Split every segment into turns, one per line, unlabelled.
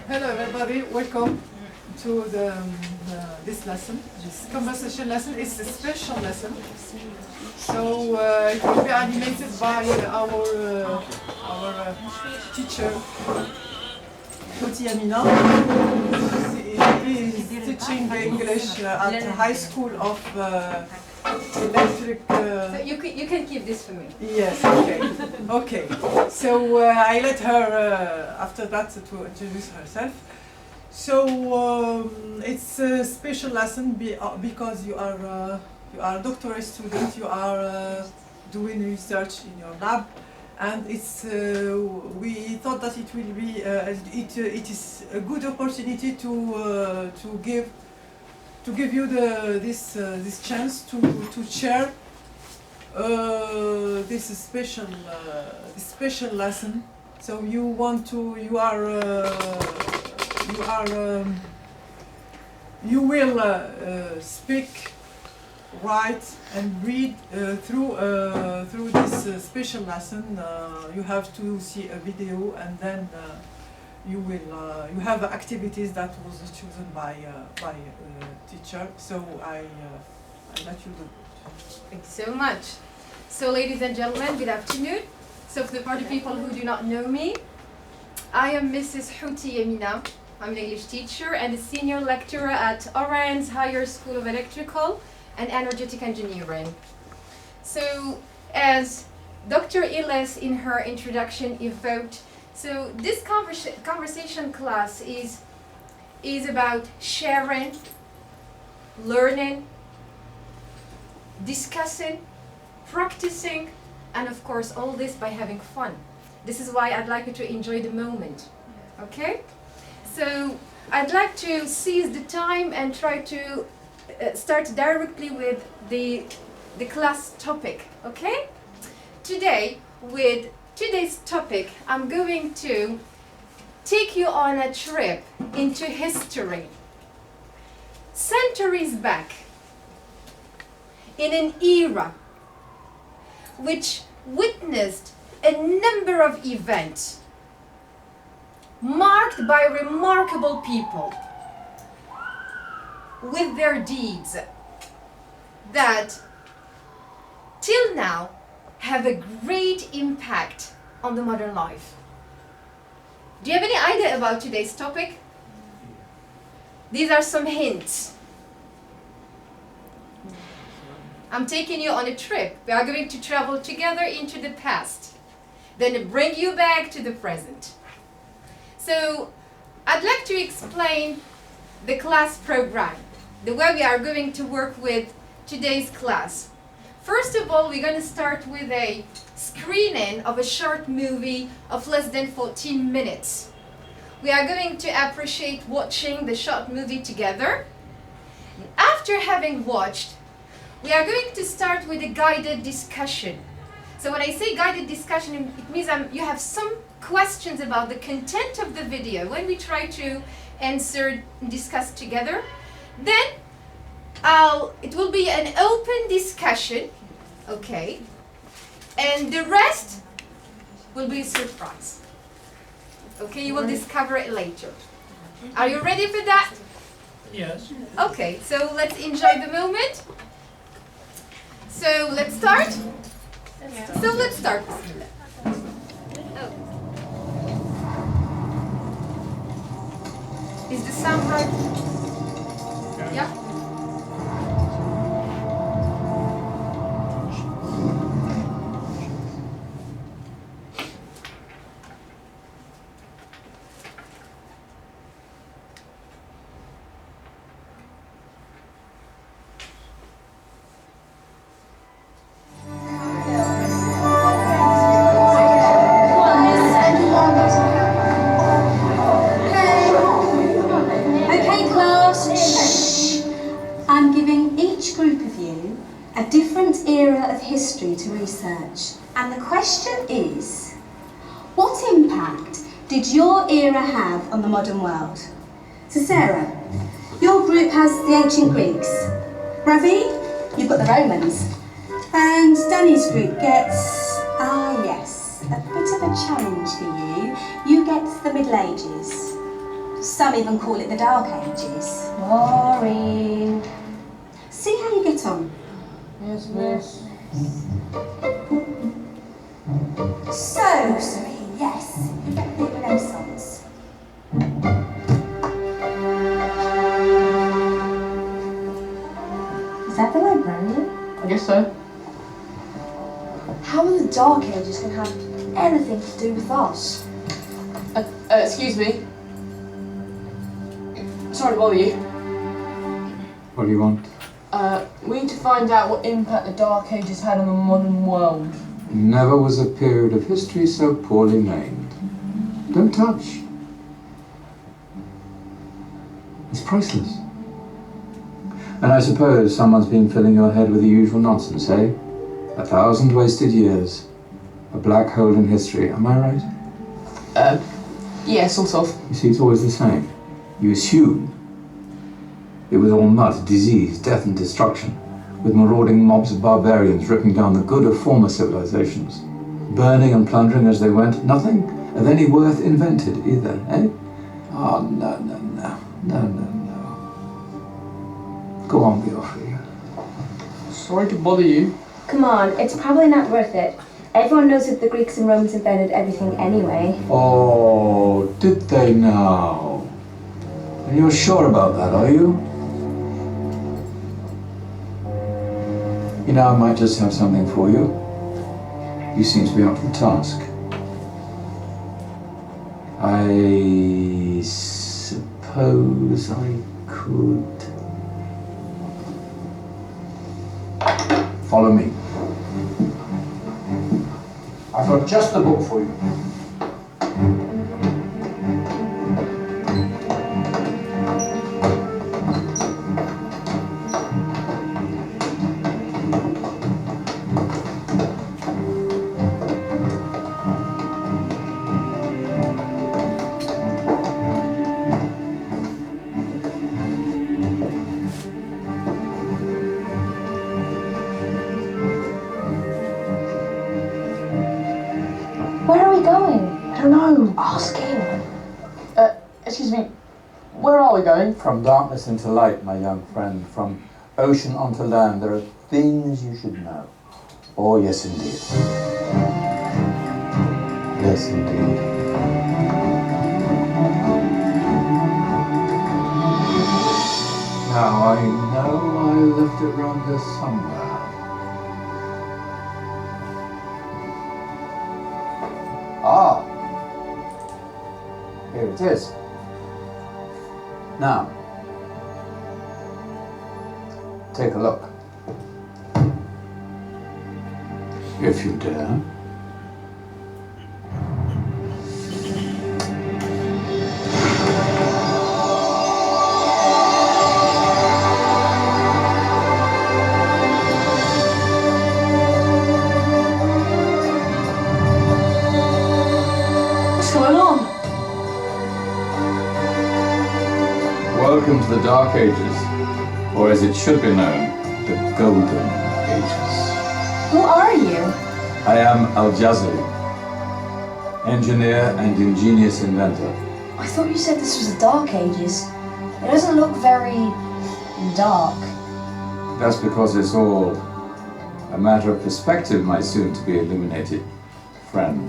Hello everybody, welcome to this lesson, this conversation lesson. It's a special lesson, so it will be animated by our teacher, Amina. He is teaching English at the High School of Electric.
So you can keep this for me.
Yes, okay. Okay. So I let her after that to introduce herself. So it's a special lesson because you are a doctorate student. You are doing research in your lab, and it's we thought that it will be it is a good opportunity to give you this chance to share this special lesson. So you will speak, write, and read through this special lesson. You have to see a video, and then you have activities that was chosen by teacher. So I let you do.
Thank you so much. So ladies and gentlemen, good afternoon. So for the people who do not know me, I am Mrs. Amina. I'm an English teacher and a senior lecturer at Oran's Higher School of Electrical and Energetic Engineering. So as Dr. Iles in her introduction evoked, so this conversation class is about sharing, learning, discussing, practicing, and of course all this by having fun. This is why I'd like you to enjoy the moment. Okay? So I'd like to seize the time and try to start directly with the class topic. Okay? Today, with today's topic, I'm going to take you on a trip into history. Centuries back, in an era which witnessed a number of events marked by remarkable people with their deeds that till now have a great impact on the modern life. Do you have any idea about today's topic? These are some hints. I'm taking you on a trip. We are going to travel together into the past, then bring you back to the present. So I'd like to explain the class program, the way we are going to work with today's class. First of all, we're going to start with a screening of a short movie of less than 14 minutes. We are going to appreciate watching the short movie together. After having watched, we are going to start with a guided discussion. So when I say guided discussion, it means you have some questions about the content of the video when we try to answer and discuss together. Then it will be an open discussion, okay? And the rest will be a surprise. Okay, you will discover it later. Are you ready for that?
Yes.
Okay, so let's enjoy the moment. So let's start. So let's start. Oh. Is the sound right? Yeah?
History to research, and the question is, what impact did your era have on the modern world? So Sarah, your group has the ancient Greeks. Ravi, you've got the Romans. And Danny's group gets, yes, a bit of a challenge for you. You get the Middle Ages. Some even call it the Dark Ages. Boring. See how you get on.
Yes, miss.
So, Serene, yes, you read the Renaissance. Is that the librarian?
I guess so.
How are the Dark Ages going to have anything to do with us?
Excuse me. Sorry to bother you.
What do you want?
We need to find out what impact the Dark Ages had on the modern world.
Never was a period of history so poorly named. Don't touch. It's priceless. And I suppose someone's been filling your head with the usual nonsense, eh? 1,000 wasted years. A black hole in history, am I right?
Yeah, sort of.
You see, it's always the same. You assume it was all mud, disease, death and destruction, with marauding mobs of barbarians ripping down the good of former civilizations, burning and plundering as they went. Nothing of any worth invented either, eh? Oh, no. Go on, be off with you.
Sorry to bother you.
Come on, it's probably not worth it. Everyone knows that the Greeks and Romans invented everything anyway.
Oh, did they now? And you're sure about that, are you? You know, I might just have something for you. You seem to be up to the task. I suppose I could... Follow me. I've got just the book for you.
Where are we going?
I don't know.
Ask him.
Excuse me. Where are we going?
From darkness into light, my young friend. From ocean onto land, there are things you should know. Oh, yes, indeed. Yes, indeed. Now, I know I left it round here somewhere. Ah! Here it is. Now, take a look. If you dare.
What's going on?
Welcome to the Dark Ages, or as it should be known, the Golden Ages.
Who are you?
I am Al-Jazari, engineer and ingenious inventor.
I thought you said this was the Dark Ages. It doesn't look very dark.
That's because it's all a matter of perspective, my soon-to-be illuminated friend.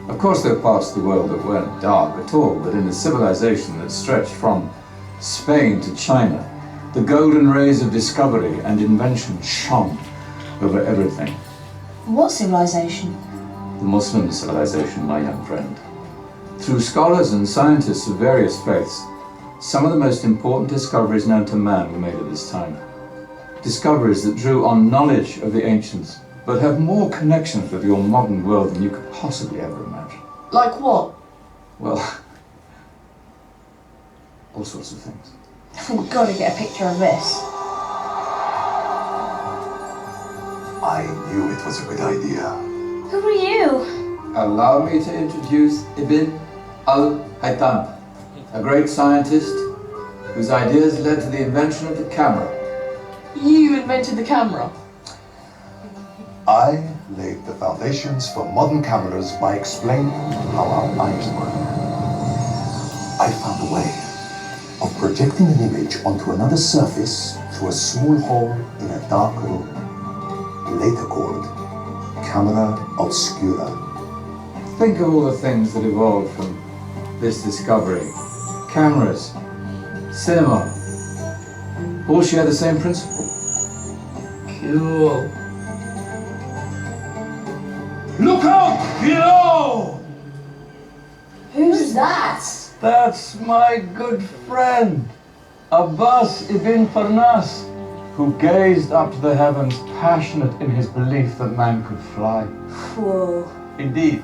Of course, there are parts of the world that weren't dark at all, but in a civilization that stretched from Spain to China, the golden rays of discovery and invention shone over everything.
What civilization?
The Muslim civilization, my young friend. Through scholars and scientists of various faiths, some of the most important discoveries known to man were made at this time. Discoveries that drew on knowledge of the ancients, but have more connections with your modern world than you could possibly ever imagine.
Like what?
Well, all sorts of things.
We've got to get a picture of this.
I knew it was a good idea.
Who are you?
Allow me to introduce Ibn al-Haytham, a great scientist whose ideas led to the invention of the camera.
You invented the camera.
I laid the foundations for modern cameras by explaining how our eyes work. I found a way of projecting an image onto another surface through a small hole in a dark room, later called camera obscura.
Think of all the things that evolved from this discovery. Cameras, cinema, all share the same principle.
Cool. Look out below!
Who's that?
That's my good friend, Abbas ibn Farnas, who gazed up to the heavens, passionate in his belief that man could fly.
Whoa.
Indeed,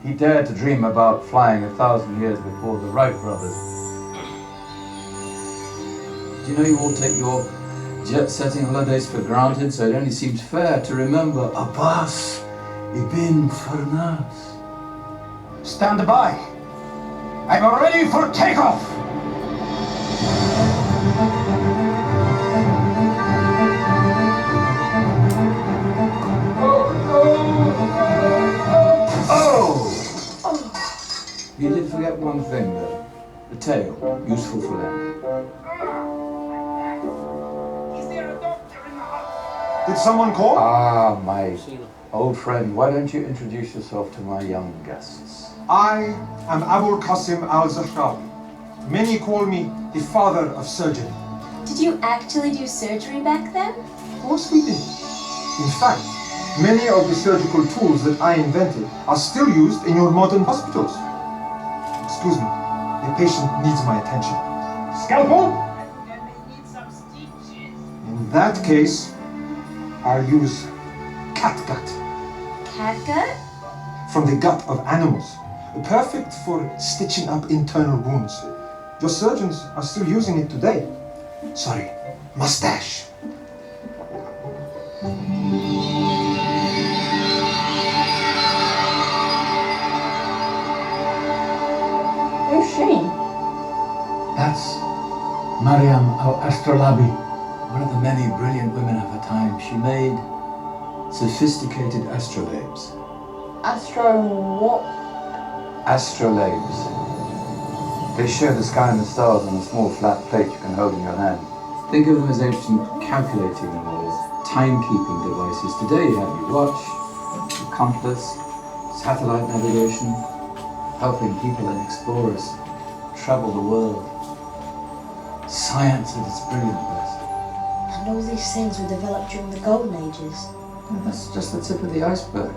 he dared to dream about flying 1,000 years before the Wright brothers. Do you know you all take your jet-setting holidays for granted, so it only seems fair to remember Abbas ibn Farnas.
Stand by. I'm ready for takeoff.
You did forget one thing, though. The tail, useful for landing.
Is there a doctor in the house?
Did someone call?
Ah, my old friend, why don't you introduce yourself to my young guests?
I am Abul Qasim al-Zahrawi. Many call me the father of surgery.
Did you actually do surgery back then?
Of course we did. In fact, many of the surgical tools that I invented are still used in your modern hospitals. Excuse me, the patient needs my attention.
Scalpel?
In that case, I'll use catgut
Catgut?
from the gut of animals. Perfect for stitching up internal wounds. Your surgeons are still using it today. Sorry, mustache.
Who's she?
That's Mariam al-Astrolabi, one of the many brilliant women of her time. She made sophisticated astrolabes.
Astro what?
Astrolabes. They show the sky and the stars on a small flat plate you can hold in your hand. Think of them as ancient calculating or timekeeping devices. Today you have your watch, your compass, satellite navigation, helping people and explorers travel the world. Science at its brilliant best.
And all these things were developed during the Golden Ages.
And that's just the tip of the iceberg.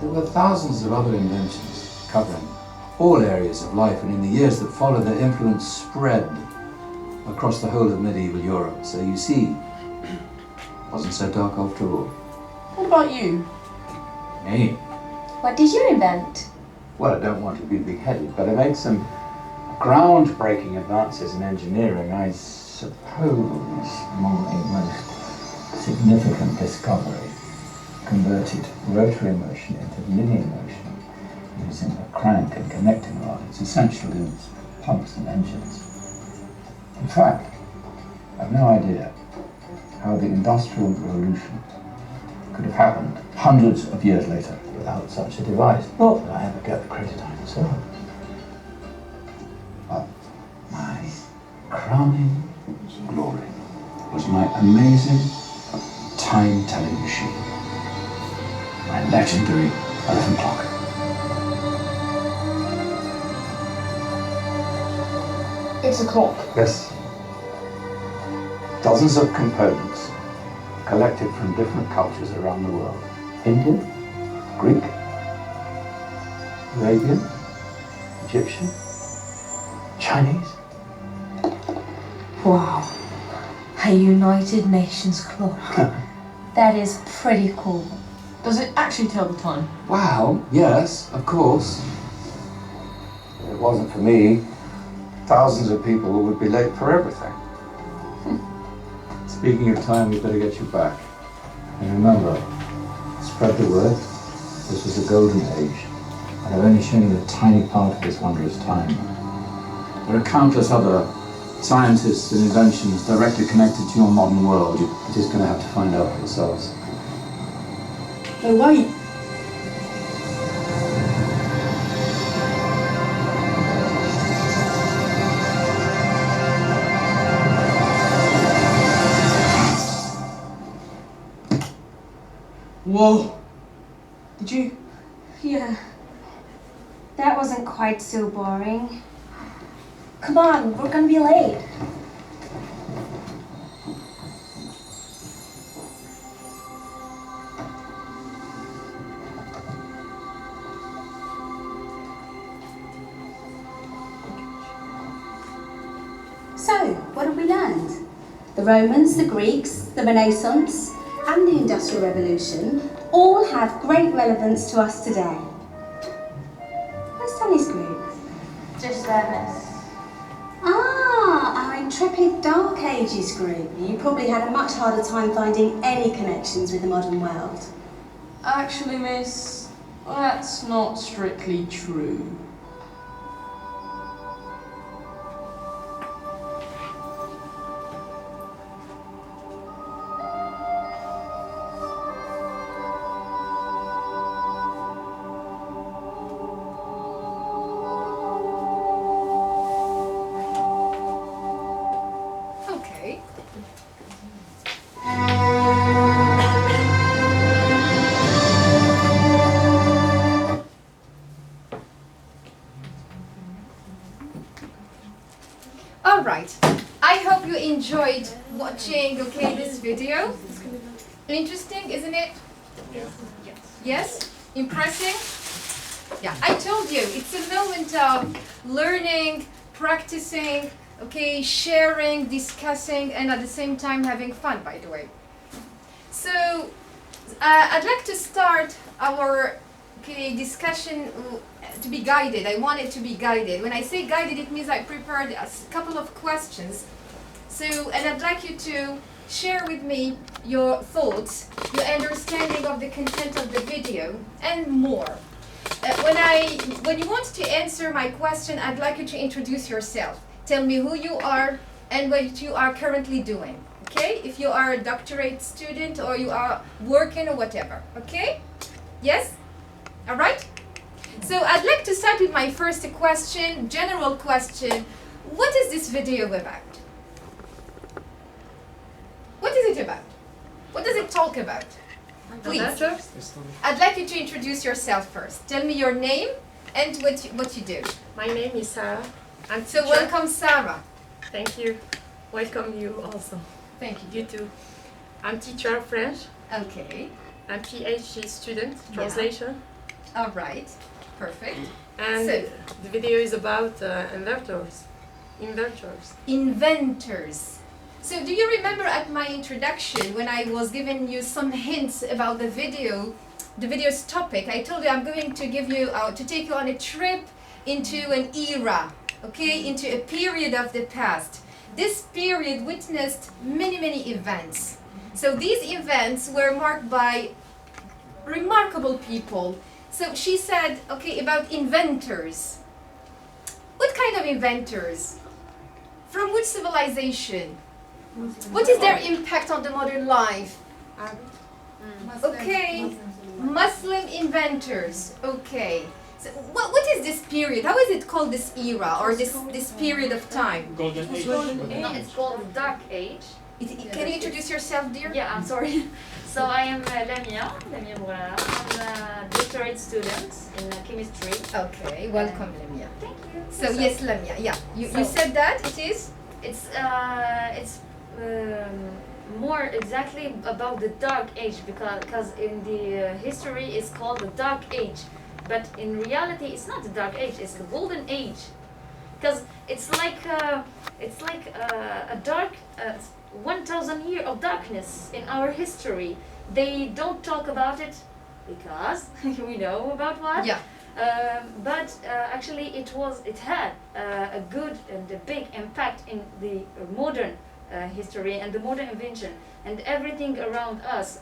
There were thousands of other inventions covering all areas of life, and in the years that followed, their influence spread across the whole of medieval Europe. So you see, it wasn't so dark after all.
What about you?
Me?
What did you invent?
Well, I don't want to be big-headed, but I made some groundbreaking advances in engineering. I suppose my most significant discovery converted rotary motion into linear motion using a crank and connecting rod. It's essential in pumps and engines. In fact, I've no idea how the Industrial Revolution could have happened hundreds of years later without such a device. Not that I ever get the credit I deserve. But my crowning glory was my amazing time-telling machine. My legendary elephant clock.
It's a clock.
Yes. Dozens of components collected from different cultures around the world. Indian, Greek, Arabian, Egyptian, Chinese.
Wow. A United Nations clock. That is pretty cool.
Does it actually tell the time?
Wow, yes, of course. If it wasn't for me, thousands of people would be late for everything. Speaking of time, we better get you back. And remember, spread the word. This was a golden age, and I've only shown you a tiny part of this wondrous time. There are countless other scientists and inventions directly connected to your modern world. You're just going to have to find out for yourselves.
No, wait.
Whoa! Did you?
Yeah. That wasn't quite so boring. Come on, we're gonna be late.
So, what have we learned? The Romans, the Greeks, the Renaissance, and the Industrial Revolution all have great relevance to us today. Where's Tony's group?
Just Venice.
Ah, our intrepid Dark Ages group. You probably had a much harder time finding any connections with the modern world.
Actually, miss, that's not strictly true.
Okay. All right. I hope you enjoyed watching, this video. Interesting, isn't it? Yes? Impressing? Yeah, I told you, it's a moment of learning, practicing, sharing, discussing, and at the same time having fun, by the way. So, I'd like to start our discussion to be guided. I want it to be guided. When I say guided, it means I prepared a couple of questions. So, and I'd like you to share with me your thoughts, your understanding of the content of the video, and more. When you want to answer my question, I'd like you to introduce yourself. Tell me who you are and what you are currently doing. Okay? If you are a doctorate student or you are working or whatever. Okay? Yes? All right? So I'd like to start with my first question, general question. What is this video about? What is it about? What does it talk about? Please. I'd like you to introduce yourself first. Tell me your name and what you do.
My name is Sarah. I'm
So
teacher.
welcome, Sarah.
Thank you. Welcome you also.
Thank you.
You too. I'm teacher of French.
Okay.
I'm PhD student, translation.
All right. Perfect.
And
So-
the video is about inverters.
Inventors. So do you remember at my introduction when I was giving you some hints about the video's topic, I told you I'm going to give you, to take you on a trip into an era, into a period of the past. This period witnessed many, many events. So these events were marked by remarkable people. So she said, about inventors. What kind of inventors? From which civilization? What is their impact on the modern life? Okay, Muslim inventors. Okay. So what is this period? How is it called this era or this period of time?
Golden Age.
No, it's called the Dark Age.
Can you introduce yourself, dear?
Yeah, I'm sorry. So I am Lamia Bourala. I'm a doctorate student in chemistry.
Okay, welcome, Lamia.
Thank you.
So yes, Lamia. Yeah, you said that it is.
It's more exactly about the Dark Age because in the history it's called the Dark Age, but in reality it's not the Dark Age. It's the Golden Age, because it's like a dark 1,000 years of darkness in our history. They don't talk about it because we know about what.
Yeah.
But actually it had a good and a big impact in the modern history and the modern invention and everything around us,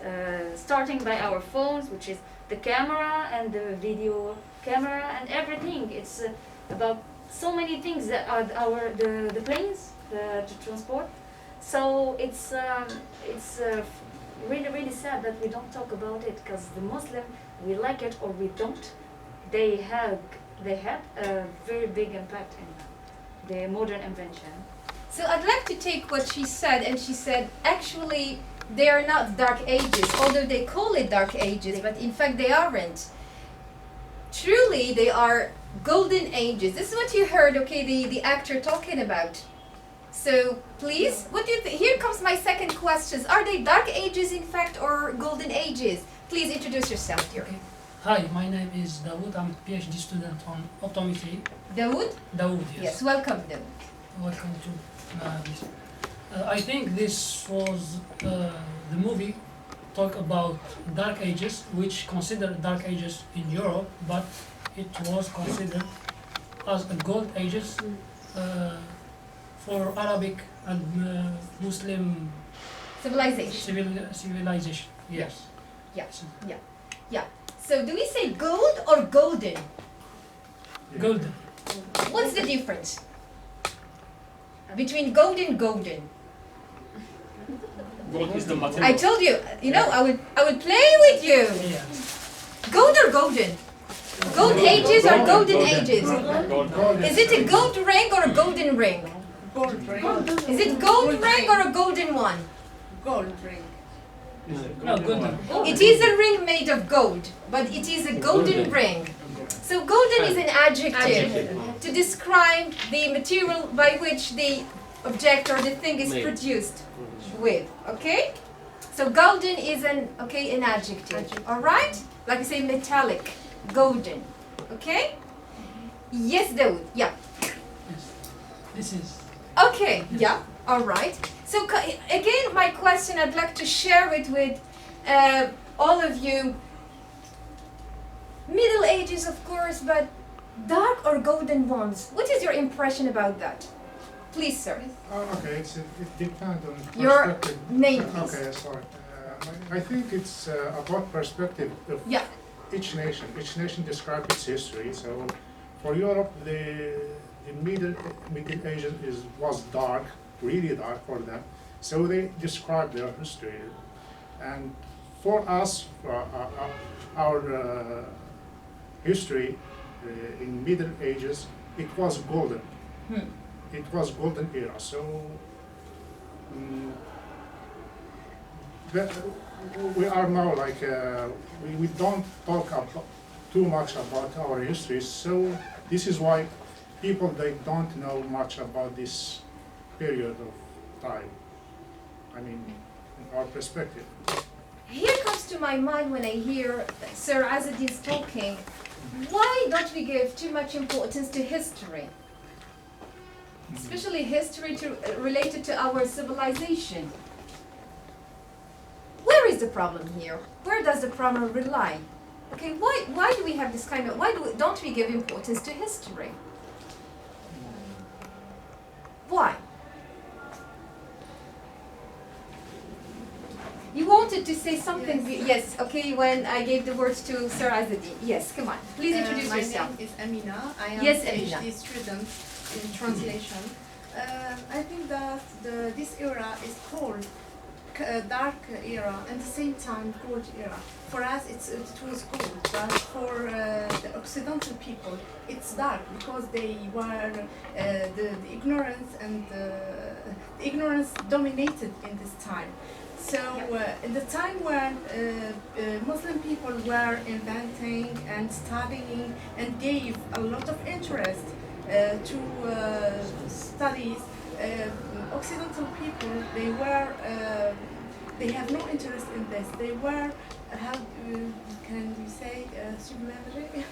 starting by our phones, which is the camera and the video camera and everything. It's about so many things that are the planes to transport. So it's really, really sad that we don't talk about it, because the Muslim, we like it or we don't, they had a very big impact in the modern invention.
So I'd like to take what she said, and she said, actually, they are not dark ages, although they call it dark ages, but in fact they aren't. Truly, they are golden ages. This is what you heard, okay, the actor talking about. So, please, what do you think? Here comes my second question. Are they dark ages, in fact, or golden ages? Please introduce yourself, dear.
Okay. Hi, my name is Dawood. I'm a PhD student on optometry.
Dawood?
Dawood, yes.
Yes, welcome, Dawood.
Welcome to this. I think this was the movie talk about dark ages, which considered dark ages in Europe, but it was considered as a gold ages for Arabic and Muslim civilization. Yes.
Yeah. Yeah. Yeah. So do we say gold or golden?
Golden.
What's the difference between gold and golden?
Gold is the material.
I told you, you know, I will play with you.
Yeah.
Gold or golden? Gold ages or golden ages? Is it a gold ring or a golden ring?
Gold ring.
Is it gold ring or a golden one?
Gold ring.
No, golden.
It is a ring made of gold, but it is a golden ring. So golden is an adjective to describe the material by which the object or the thing is produced with, okay? So golden is an adjective, all right? Like I say metallic, golden, okay? Yes, Dawood, yeah.
Yes. This is.
Okay, yeah, all right. So again, my question, I'd like to share it with all of you. Middle Ages, of course, but dark or golden ones? What is your impression about that? Please, sir.
Okay, it depends on
your
perspective.
name, please.
Okay, sorry. I think it's about perspective of each nation. Each nation describes its history. So, for Europe, the Middle Ages was dark, really dark for them. So they describe their history, and for us, our history in Middle Ages, it was golden. It was golden era. So we are now like we don't talk too much about our history. So this is why people they don't know much about this period of time. I mean, in our perspective.
Here comes to my mind when I hear Sir Azadin's talking, why don't we give too much importance to history? Especially history related to our civilization. Where is the problem here? Where does the problem rely? Okay, why do we have this kind of, don't we give importance to history? Why? You wanted to say something, yes, okay, when I gave the words to Sir Azadin. Yes, come on, please introduce yourself.
My name is Amina. I am
yes,
a PhD
Amina.
student in translation. I think that this era is called dark era and at the same time gold era. For us, it was gold, but for the Occidental people, it's dark because they were the ignorance and the ignorance dominated in this time. So in the time when Muslim people were inventing and studying and gave a lot of interest to studies, Occidental people, they have no interest in this. They were, how can we say, submerged in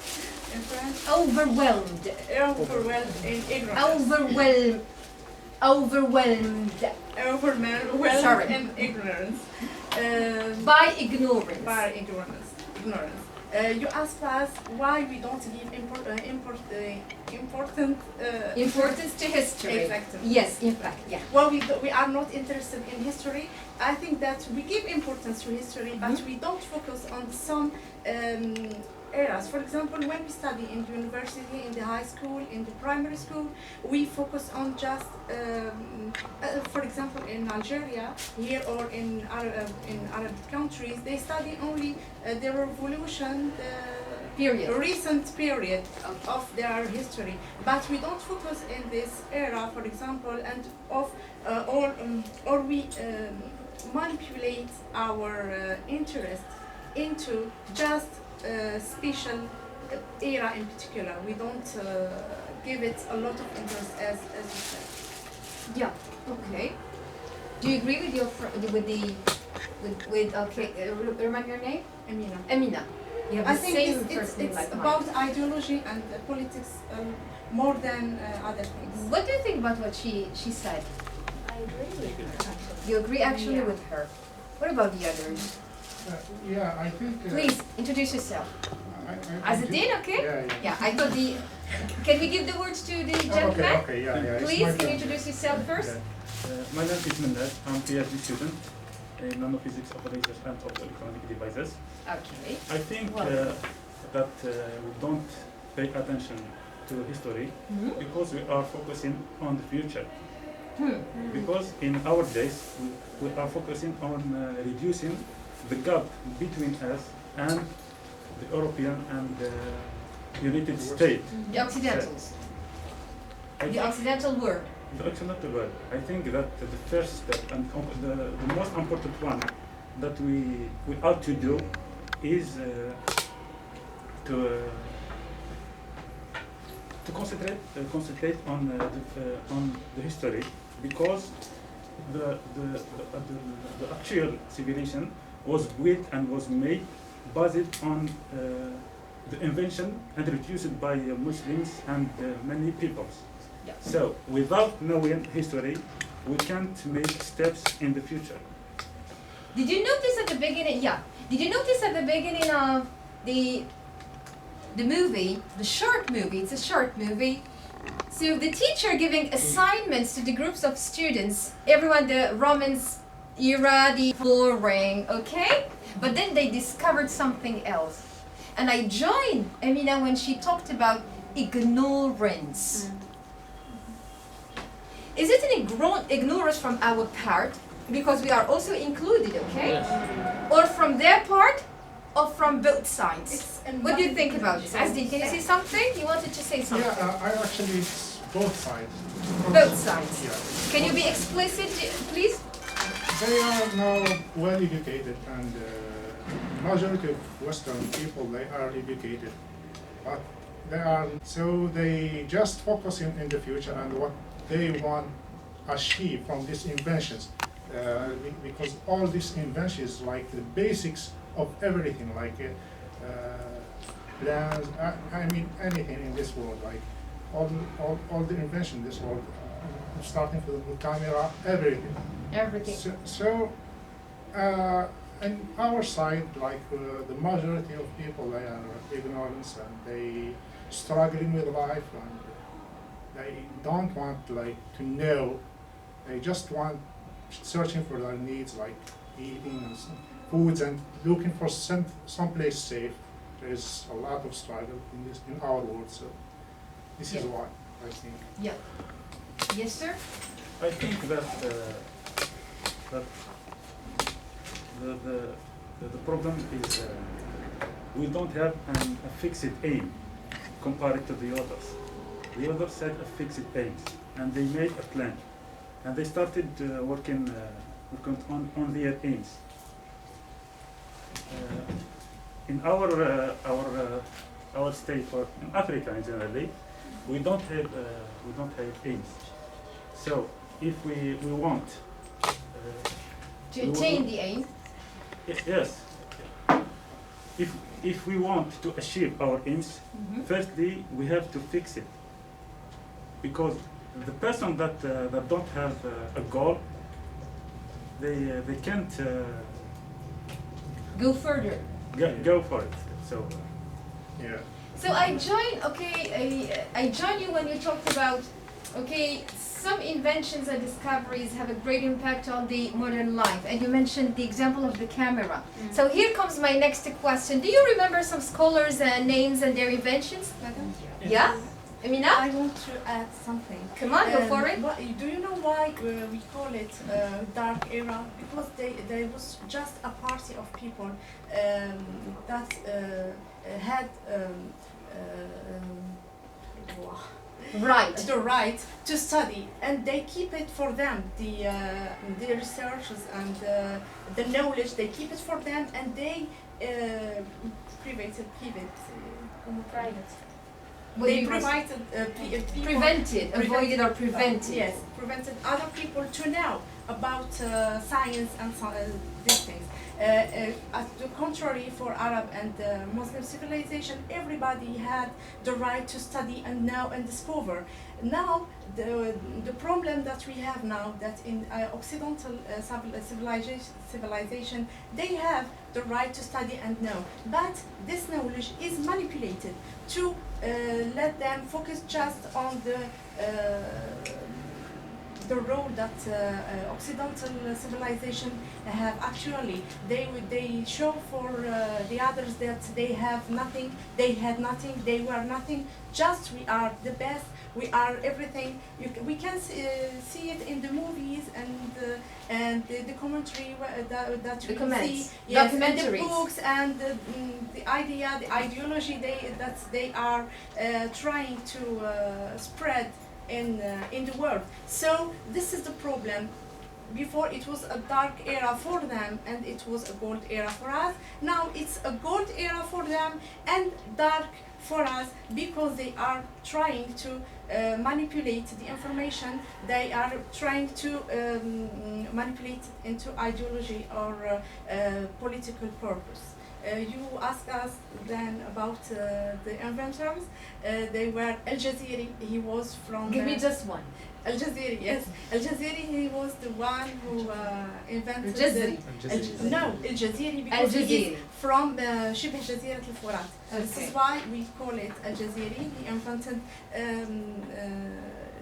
French?
Overwhelmed.
Overwhelmed in ignorance.
Overwhelmed
Sorry. In ignorance.
By ignorance.
By ignorance. You asked us why we don't give importance
to history.
Exactly.
Yes, in fact, yeah.
Well, we are not interested in history. I think that we give importance to history, but we don't focus on some areas. For example, when we study in the university, in the high school, in the primary school, we focus on just, for example, in Algeria, here or in Arab countries, they study only the revolution, the recent period of their history. But we don't focus in this era, for example, and of or we manipulate our interest into just special era in particular. We don't give it a lot of interest as you said.
Yeah. Okay. Do you agree with your okay? Remind your name.
Amina.
Amina. You have
I
the
think
same first name
it's
like mine.
about ideology and politics more than other things.
What do you think about what she said?
I agree with her.
You agree actually
Yeah.
with her. What about the others?
Yeah, I think.
Please introduce yourself. As a
do-
dean, okay?
Yeah.
I thought the. Can we give the words to the gentleman?
Okay, yeah. It's
Please,
my
can you
turn.
introduce yourself first?
My name is Minad. I'm PhD student in nanophysics operators and optoelectronic devices.
Okay.
I think
Welcome.
that we don't pay attention to history because we are focusing on the future. Because in our days, we are focusing on reducing the gap between us and the European and the United States.
The Occidentals.
I
The
think-
Occidental world.
The Occidental world. I think that the first step and the most important one that we ought to do is to concentrate on the history, because the actual civilization was built and was made based on the invention and introduced by Muslims and many peoples.
Yeah.
So without knowing history, we can't make steps in the future.
Did you notice at the beginning? Yeah. Did you notice at the beginning of the movie, the short movie? It's a short movie. So the teacher giving assignments to the groups of students. Everyone, the Romans era, the boring, okay? But then they discovered something else, and I joined Amina when she talked about ignorance. Is it an ignorance from our part, because we are also included, okay?
Yes.
Or from their part, or from both sides?
It's
What do you think about this? Asdi, can you say something? You wanted to say something.
Yeah, I actually, it's both sides.
Both sides.
Yeah.
Can you be explicit, please?
They are now well educated, and majority of Western people, they are educated, but they just focus in the future and what they want to achieve from these inventions, because all these inventions, like the basics of everything, like plans, I mean anything in this world, like all the invention in this world, starting from the camera, everything.
Everything.
So on our side, like the majority of people, they are ignorant and they struggling with life, and they don't want like to know. They just want searching for their needs, like eating and some foods, and looking for some place safe. There is a lot of struggle in our world, so this is why I think.
Yeah. Yes, sir.
I think that the problem is we don't have a fixed aim compared to the others. The others set a fixed aims, and they made a plan, and they started working on their aims. In our state, or in Africa in generally, we don't have aims. So if we want
To attain the aim.
Yes. If we want to achieve our aims, firstly we have to fix it, because the person that don't have a goal, they can't
go further.
Go for it. So
yeah.
So I join you when you talked about, okay, some inventions and discoveries have a great impact on the modern life, and you mentioned the example of the camera. So here comes my next question. Do you remember some scholars' names and their inventions? Yeah? Amina?
I want to add something.
Come on, go for it.
Do you know why we call it dark era? Because there was just a party of people that had
Right.
the right to study, and they keep it for them. The researchers and the knowledge, they keep it for them, and they private.
What do
They
you
prevented,
avoided or prevented.
Yes, prevented other people to know about science and these things. At the contrary, for Arab and Muslim civilization, everybody had the right to study and know and discover. Now, the problem that we have now, that in Occidental civilization, they have the right to study and know, but this knowledge is manipulated to let them focus just on the role that Occidental civilization have. Actually, they show for the others that they have nothing, they had nothing, they were nothing. Just we are the best, we are everything. We can see it in the movies and the commentary that we see. Yes, and the books and the idea, the ideology that they are trying to spread in the world. So this is the problem. Before it was a dark era for them and it was a gold era for us. Now it's a gold era for them and dark for us, because they are trying to manipulate the information. They are trying to manipulate into ideology or political purpose. You asked us then about the inventors. They were Al-Jaziri. He was from...
Give me just one.
Al-Jaziri, yes. Al-Jaziri, he was the one who invented...
Al-Jaziri?
No, Al-Jaziri, because he is from شبه جزيرة الفرات. This is why we call it Al-Jaziri. He invented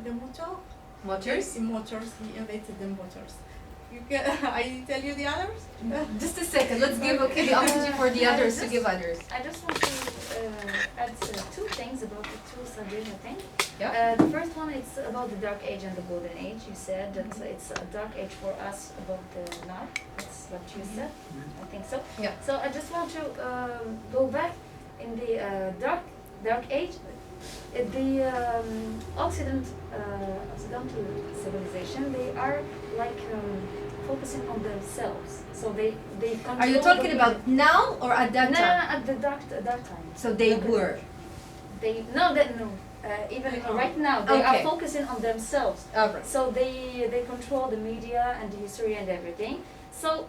the motor.
Motors?
Motors, he invented the motors. I tell you the others?
Just a second, let's give the opportunity for the others to give others.
I just want to add two things about the two subjects, I think.
Yeah.
The first one is about the Dark Age and the Golden Age. You said that it's a Dark Age for us about the now. That's what you said. I think so.
Yeah.
So I just want to go back in the Dark Age. The Occidental civilization, they are like focusing on themselves. So they control.
Are you talking about now or at that time?
No, at the dark time.
So they were.
Even right now they are focusing on themselves.
Right.
So they control the media and the history and everything. So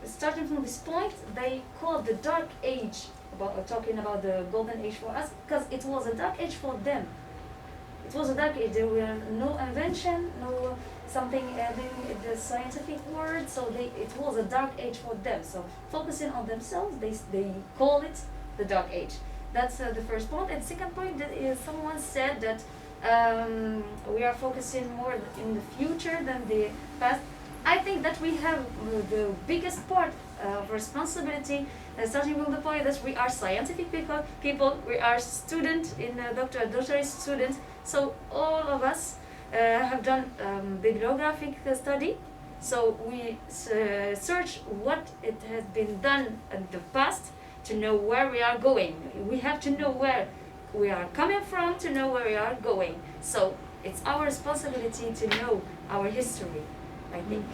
starting from this point, they call the Dark Age, talking about the Golden Age for us, because it was a dark age for them. It was a dark age. There were no invention, no something adding the scientific word. So it was a dark age for them. So focusing on themselves, they call it the Dark Age. That's the first point. And second point, that is someone said that we are focusing more in the future than the past. I think that we have the biggest part of responsibility, starting from the point that we are scientific people, we are students in doctorate students. So all of us have done bibliographic study. So we search what it has been done in the past to know where we are going. We have to know where we are coming from to know where we are going. So it's our responsibility to know our history, I think.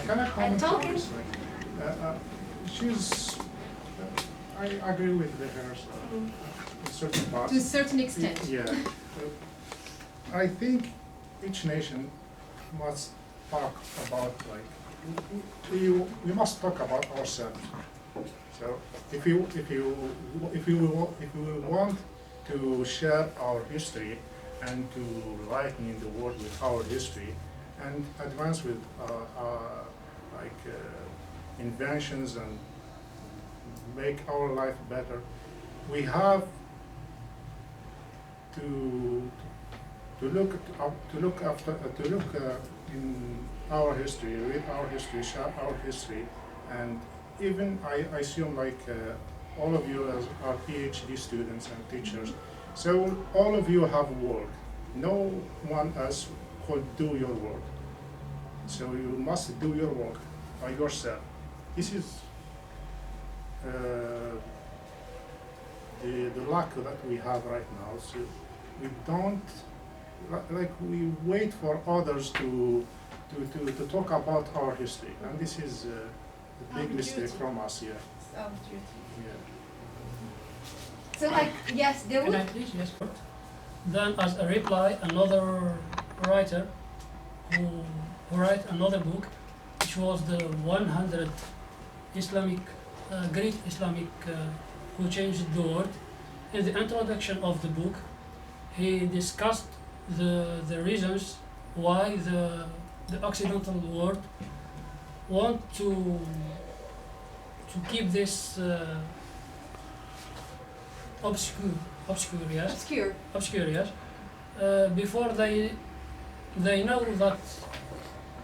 Can I comment
talking?
on this? I agree with her in certain parts.
To a certain extent.
Yeah. I think each nation must talk about, like, we must talk about ourselves. So if we want to share our history and to lighten in the world with our history and advance with inventions and make our life better, we have to look in our history, read our history, share our history, and even I assume all of you are PhD students and teachers, so all of you have work. No one else could do your work. So you must do your work by yourself. This is the luck that we have right now. So we don't like we wait for others to talk about our history, and this is a big mistake from us here.
It's our duty.
Yeah.
So like, yes, there
Can I
would.
please? Yes. Then as a reply, another writer who wrote another book, which was the 100 Islamic, great Islamic who changed the world. In the introduction of the book, he discussed the reasons why the Occidental world want to keep this obscure, yes. Yes. Before they know that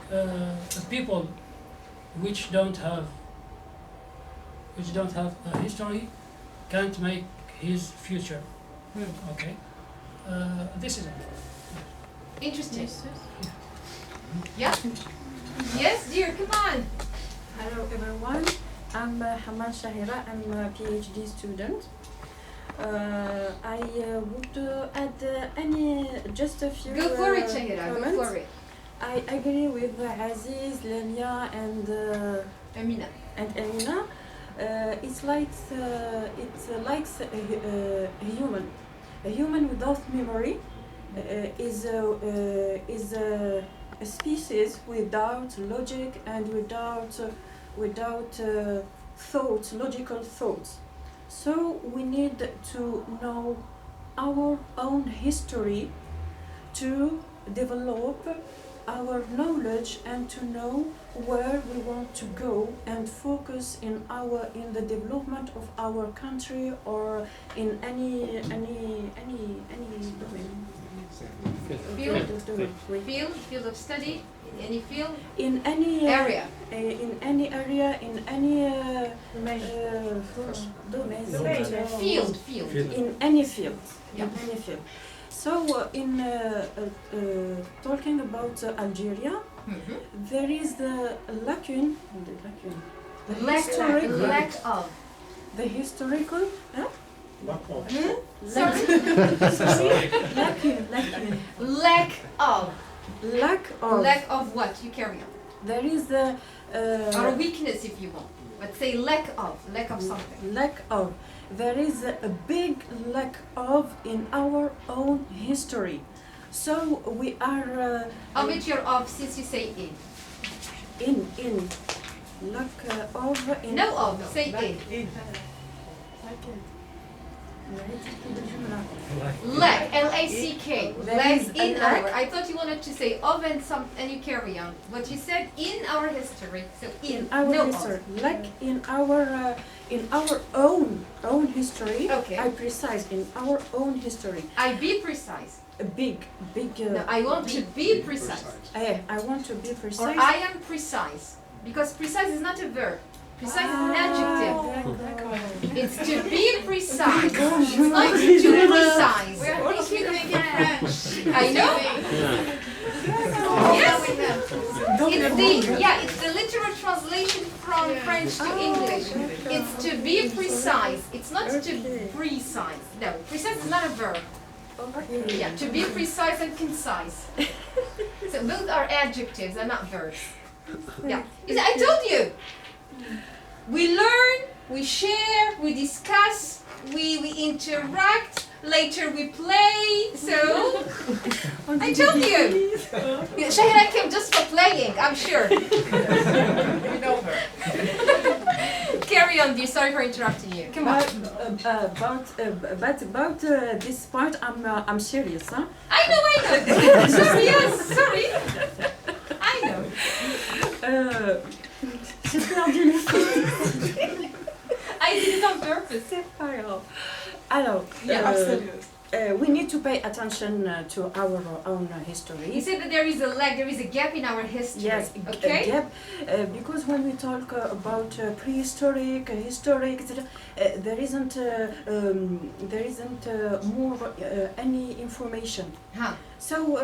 the people which don't have a history can't make his future. Okay. This is it.
Interesting. Yeah. Yes, dear, come on.
Hello everyone, I'm Hamad Shahira, I'm a PhD student. I would add just a few
Go for it, Shahira,
comments.
go for it.
I agree with Aziz, Lamia and
Amina.
It's like a human without memory is a species without logic and without thoughts, logical thoughts. So we need to know our own history to develop our knowledge and to know where we want to go and focus in the development of our country or in any domain.
Field of study, in any field,
in any
area,
in any area, in any
field,
in any field,
yeah.
In any field. So in talking about Algeria, there is the lack of the historical. Huh?
Lack of.
Sorry. Lack of what? You carry on.
There is the
or a weakness, if you want, but say lack of something.
Lack of. There is a big lack of in our own history. So we are.
How much you're of since you say in?
In. Lack of. In.
No of. Say in. Lack, L-A-C-K. Lack in our. I thought you wanted to say of and you carry on. But you said in our history. So in
our
no
history.
Of.
Lack in our own history.
Okay.
I precise in our own history.
I be precise.
A big.
No, I want to be precise.
I want to be precise.
Or I am precise. Because precise is not a verb. Precise is an adjective. It's to be precise. It's not to be precise.
We're thinking French.
I know. Yes. It's the literal translation from French to English. It's to be precise. It's not to precise. No, precise is not a verb. Yeah, to be precise and concise. So both are adjectives, they're not verbs. Yeah, I told you. We learn, we share, we discuss, we interact, later we play, so I told you. Shahira came just for playing, I'm sure. We know her. Carry on, dear, sorry for interrupting you. Come on.
About this part, I'm serious, huh?
I know. Sorry, yes, sorry. I know. I did it on purpose.
Alors,
yeah,
we need to pay attention to our own history.
You said that there is a gap in our history.
Yes,
okay.
A gap, because when we talk about prehistoric, historic, etc., there isn't more any information.
Huh.
So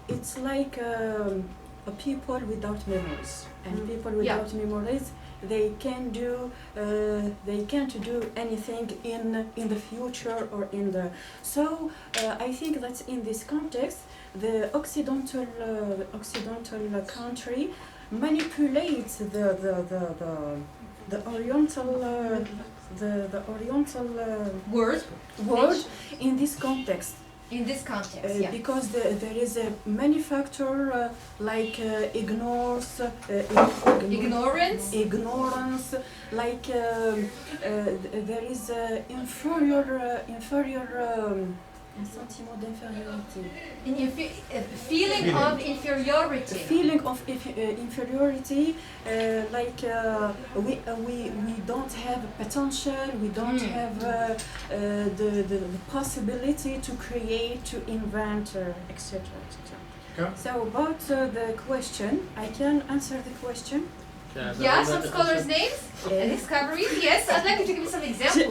it's like a people without memories, and people without memories they can do they can't do anything in the future or in the so I think that in this context the occidental country manipulates the oriental
word
in this context.
In this context, yeah.
Because there is a many factor like ignorance, like there is inferior sentiment d'infériorité.
Feeling of inferiority.
Feeling of inferiority, like we don't have potential, we don't have the possibility to create, to invent, etc.
Yeah.
So about the question, I can answer the question.
Yeah, some scholars' names and discoveries. Yes, I'd like you to give me some examples.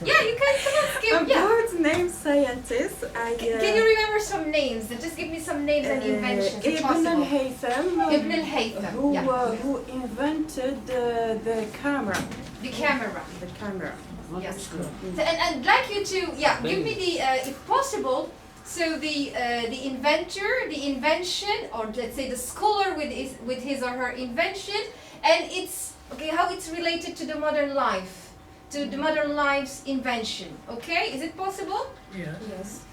Yeah, you can come on, skip.
About name scientists,
Can you remember some names? Just give me some names and inventions.
Ibn al-Haytham,
Ibn al-Haytham,
who invented the camera.
The camera.
The camera.
Yes. And I'd like you to give me the if possible. So the inventor, the invention, or let's say the scholar with his or her invention, and it's how it's related to the modern life, to the modern life's invention. Okay, is it possible?
Yeah.
Yes.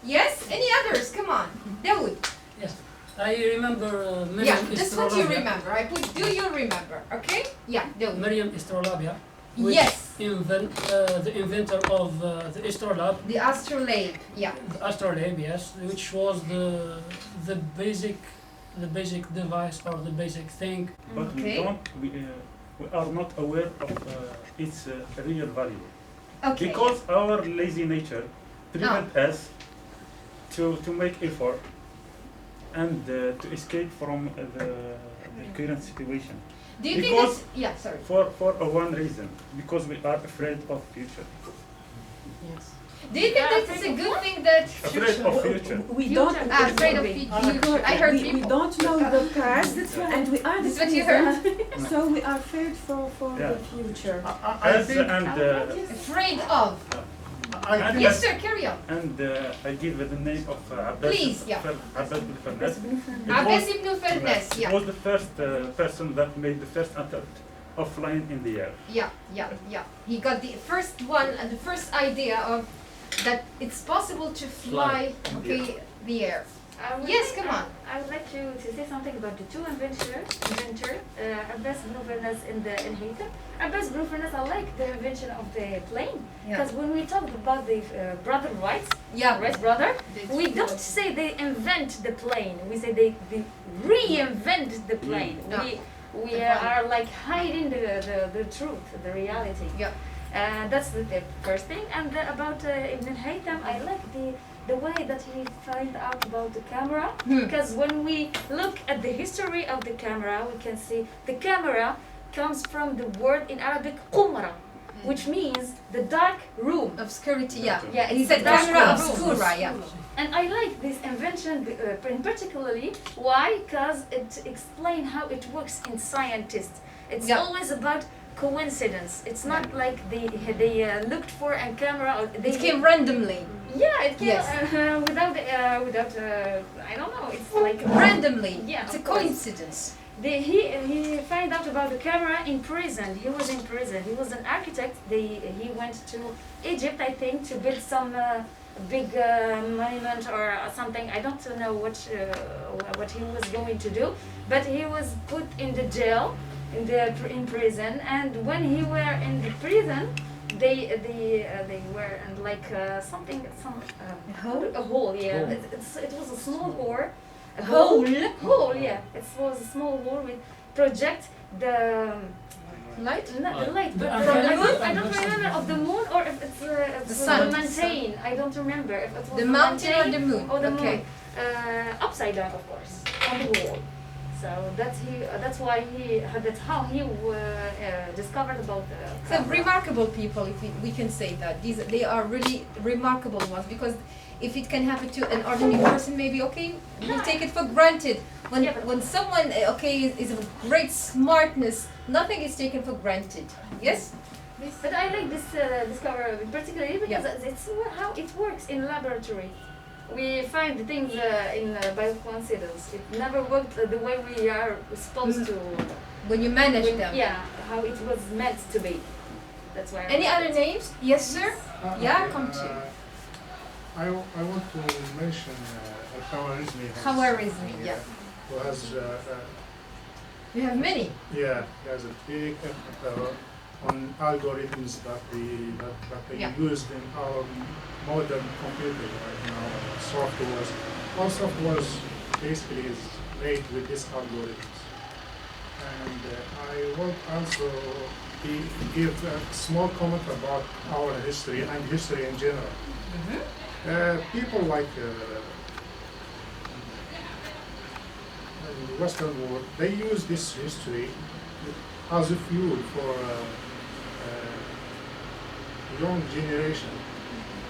Yes. Any others? Come on, Dawood.
Yes. I remember Miriam
just what you remember. I put do you remember? Okay. Yeah. Dawood.
Miriam Astrolabia. Which the inventor of the astrolabe.
The astrolabe, yeah.
The astrolabe, yes, which was the basic device or the basic thing.
But we are not aware of its real value.
Okay.
Because our lazy nature prevents us to make effort and to escape from the current situation.
Do you
because
think that's, sorry.
For one reason, because we are afraid of future.
Yes. Do you think that it's a good thing that
afraid of future?
We don't
afraid of future. I heard people.
We don't know the past, and we are
This is what you heard.
So we are afraid for the future.
Afraid of. Yes, sir. Carry on.
And I give the name of Abbas.
Please,
Abbas ibn Farnas.
Abbas ibn Farnas.
He was the first person that made the first attempt of flying in the air.
Yeah. He got the first one and the first idea of that it's possible to fly. The air. Yes, come on.
I would like to say something about the two inventors, Abbas ibn Farnas and Haytham. Abbas ibn Farnas, I like the invention of the plane. Because when we talk about the brother Wright brother, we don't say they invent the plane. We say they reinvent the plane. We are like hiding the truth, the reality.
Yeah.
That's the first thing. And about Ibn Haytham, I like the way that he found out about the camera, because when we look at the history of the camera, we can see the camera comes from the word in Arabic qumra, which means the dark room.
Obscurity, yeah.
He
said camera obscura, yeah.
And I like this invention in particularly. Why? Because it explains how it works in scientists. It's always about coincidence. It's not like they looked for a camera. Or
it came randomly.
Yeah, it came without I don't know. It's like
randomly.
Yeah,
it's a coincidence.
He found out about the camera in prison. He was in prison. He was an architect. He went to Egypt, I think, to build some big monument or something. I don't know what he was going to do, but he was put in the jail, in prison. And when he were in the prison, they were in like a hole. Yeah, it was a small hole. Hole, yeah. It was a small hole with project the
light.
The light from the moon. I don't remember of the moon or if it's
the sun.
The mountain. I don't remember if it was
the mountain or the moon.
Or the moon. Upside down, of course, on the wall. So that's how he discovered about the.
So remarkable people, if we can say that they are really remarkable ones, because if it can happen to an ordinary person, maybe we'll take it for granted. When someone is of great smartness Nothing is taken for granted. Yes?
But I like this discovery particularly because it's how it works in laboratory. We find things by coincidence. It never worked the way we are supposed to.
When you manage them.
Yeah, how it was meant to be. That's why.
Any other names? Yes, sir? Yeah,
okay,
come to.
I want to mention Khawarizmi.
Khawarizmi, yeah.
Who has
We have many.
yeah, there's a big effort on algorithms that they used in our modern computer right now. Softwares. All softwares basically is made with these algorithms. And I want also give a small comment about our history and history in general. People like in the Western world, they use this history as a fuel for young generation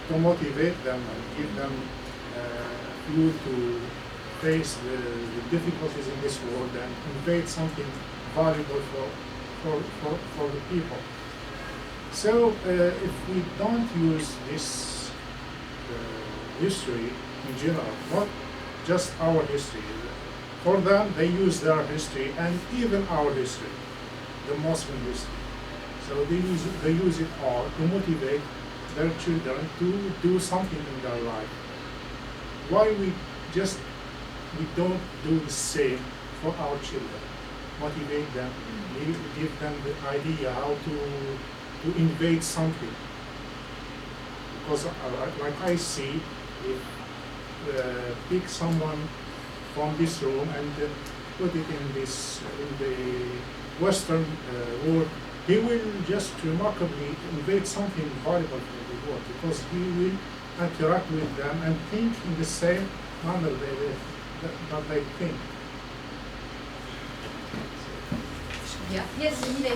to motivate them and give them fuel to face the difficulties in this world and invade something valuable for the people. So if we don't use this history in general, not just our history, for them they use their history and even our history, the Muslim history. So they use it all to motivate their children to do something in their life. Why we don't do the same for our children? Motivate them, give them the idea how to invade something. Because like I see, if pick someone from this room and put it in the Western world, he will just remarkably invade something valuable for the world because he will interact with them and think in the same manner that they think.
Yeah. Yes,
now we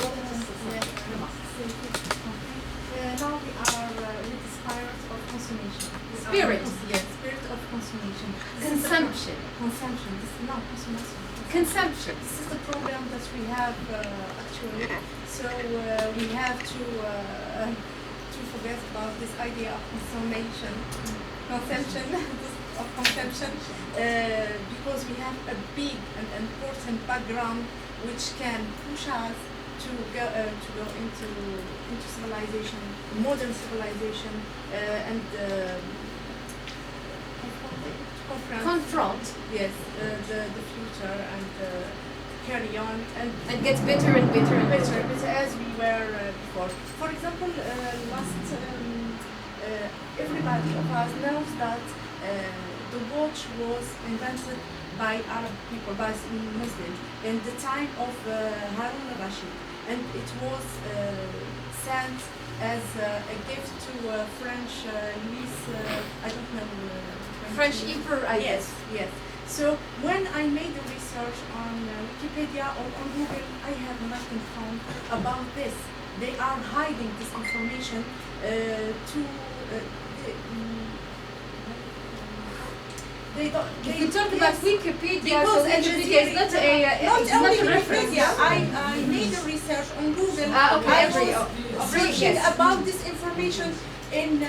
are with the spirit of consummation.
Spirit.
Yes, spirit of consummation.
Consumption.
Consumption. This is not consummation.
Consumption.
This is the problem that we have actually. So we have to forget about this idea of consumption, because we have a big and important background which can push us to go into civilization, modern civilization, and
confront
yes the future and carry on and
get better and better and
better as we were before. For example, everybody of us knows that the watch was invented by Arab people, by Muslims, in the time of Harun al-Rashid, and it was sent as a gift to French Louis, I don't know.
French Emperor, I guess.
Yes. So when I made the research on Wikipedia or on Google, I have nothing found about this. They are hiding this information they don't.
If you talk about Wikipedia,
because
Wikipedia is not
only
a reference.
Wikipedia. I made a research on Google.
Okay.
I was searching about this information in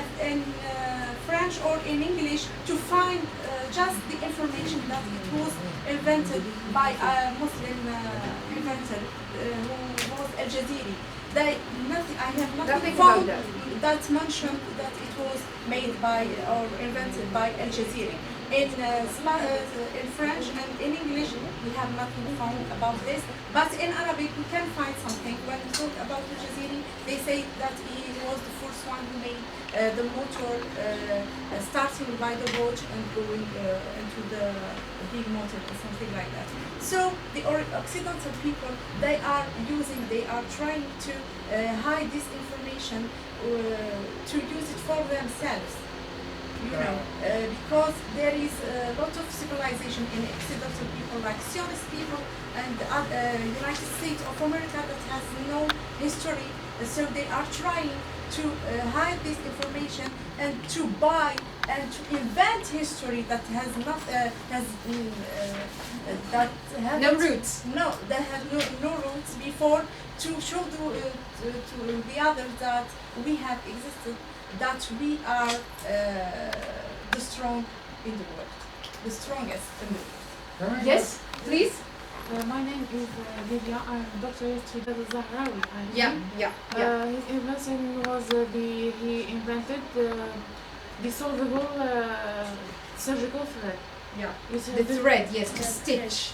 French or in English to find just the information that it was invented by a Muslim inventor who was Al-Jaziri. I have nothing found that mentioned that it was made by or invented by Al-Jaziri. In French and in English, we have nothing found about this. But in Arabic, we can find something. When we talk about Al-Jaziri, they say that he was the first one who made the motor starting by the watch and going into the big motor or something like that. So the Occidental people, they are trying to hide this information to use it for themselves. Because there is a lot of civilization in Occidental people, like Zionist people and the United States of America, that has no history So they are trying to hide this information and to buy and to invent history that has not that have
No roots.
No, that have no roots before, to show to the others that we have existed, that we are the strong in the world, the strongest in the world.
Yes, please.
My name is Lydia. I'm a doctorate to the Zahrawi.
His
invention was he invented dissolvable surgical thread.
The thread, yes, to stitch.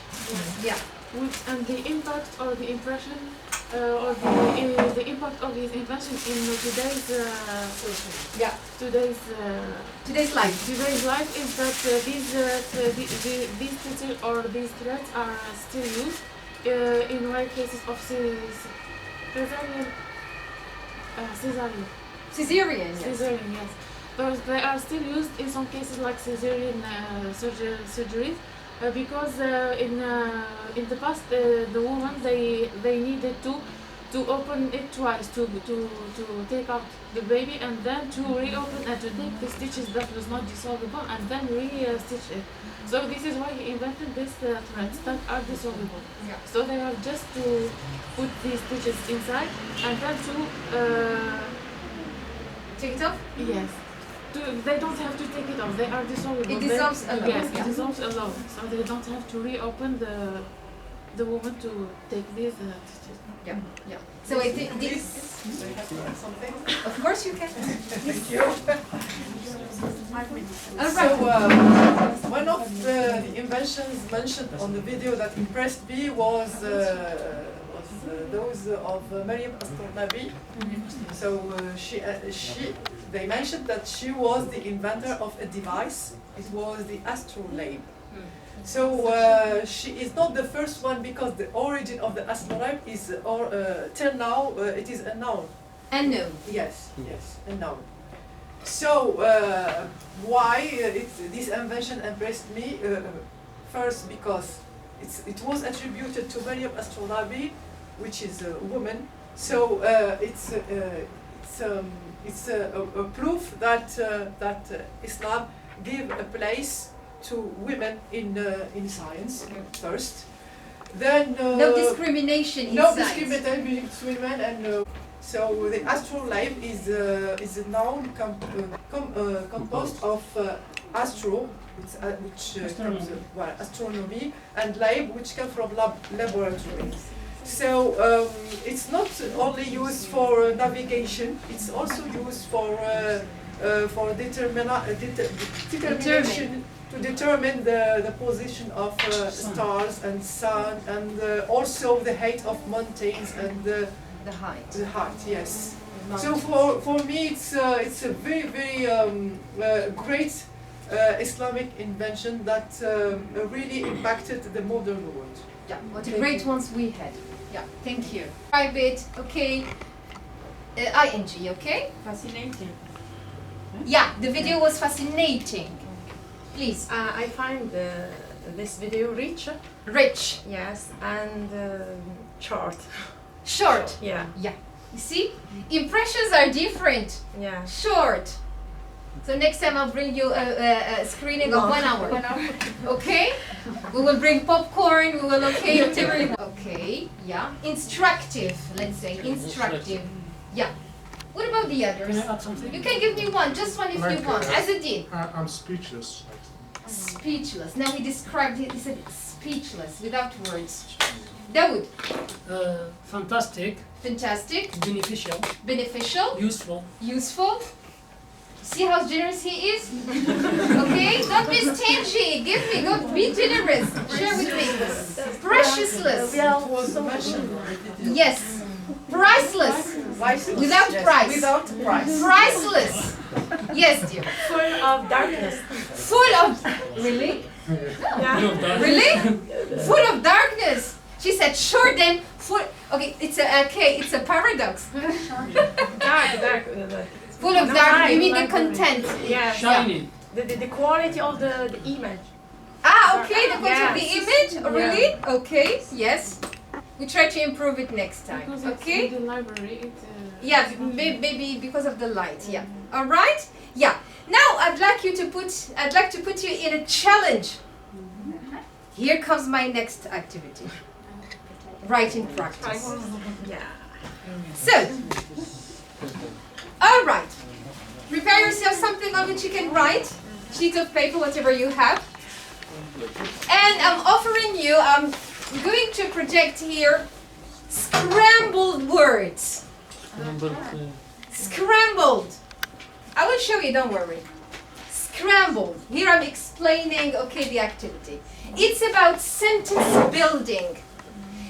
And the impact or the impression or the impact of his invention in today's life is that these stitches or these threads are still used in rare cases of
cesarean,
yes. But they are still used in some cases like cesarean surgeries. Because in the past the woman they needed to open it twice to take out the baby and then to reopen and to take the stitches that was not dissolvable and then re-stitch it. So this is why he invented these threads that are dissolvable. So they have just to put these stitches inside and then to
take it off.
Yes. They don't have to take it off. They are dissolvable.
It dissolves alone.
Yes, it dissolves alone. So they don't have to reopen the woman to take these.
So I think this.
Something.
Of course you can.
Thank you.
All
So
right.
one of the inventions mentioned on the video that impressed me was those of Maryam Astronabi. So they mentioned that she was the inventor of a device. It was the astrolabe. So she is not the first one because the origin of the astrolabe is, till now, it is unknown.
Unknown.
Yes, unknown. So why this invention impressed me? First, because it was attributed to Maryam Astronabi, which is a woman. So it's a proof that Islam gave a place to women in science first. Then
no discrimination in
no
science.
discrimination between women and. So the astrolabe is a noun composed of astro, which comes astronomy, and lab, which comes from laboratory. So it's not only used for navigation; it's also used for determination to determine the position of stars and sun, and also the height of mountains and the height. The height, yes. So for me, it's a very great Islamic invention that really impacted the modern world.
Yeah, what a great ones we had. Yeah, thank you. Private, okay. ING, okay?
Fascinating.
Yeah, the video was fascinating. Please.
I find this video rich.
Rich.
Yes, and short.
Short.
Yeah.
Yeah. You see, impressions are different.
Yeah.
Short. So next time I'll bring you a screening of 1 hour.
1 hour.
Okay? We will bring popcorn. We will whatever you want. Okay. Yeah. Instructive. Let's say instructive. Yeah. What about the others?
Can I add something?
You can give me one, just one if you want. As a dean.
I'm speechless.
Speechless. Now he described it. He said speechless, without words. Dawood.
Fantastic.
Fantastic.
Beneficial.
Beneficial.
Useful.
Useful. See how generous he is? Okay? Don't be stingy. Give me. Go be generous. Share with me. Preciousness. Yes. Priceless. Without price.
Without price.
Priceless. Yes, dear.
Full of darkness.
Full of. Really?
Yeah.
Really? Full of darkness. She said short then full. Okay, it's a paradox.
Dark.
Full of dark. You mean the content?
Yeah.
Shiny.
The quality of the image.
Ah, okay. The quality of the
Yes.
image. Oh, really?
Yeah.
Okay. Yes. We try to improve it next time.
Because
Okay?
it's in the library.
Yeah, maybe because of the light. Yeah. All right. Yeah. Now I'd like to put you in a challenge. Here comes my next activity. Writing practice.
Yeah.
So, all right. Prepare yourself something on which you can write. Sheet of paper, whatever you have. And I'm going to project here scrambled words. Scrambled. I will show you, don't worry. Scrambled. Here I'm explaining, okay, the activity. It's about sentence building.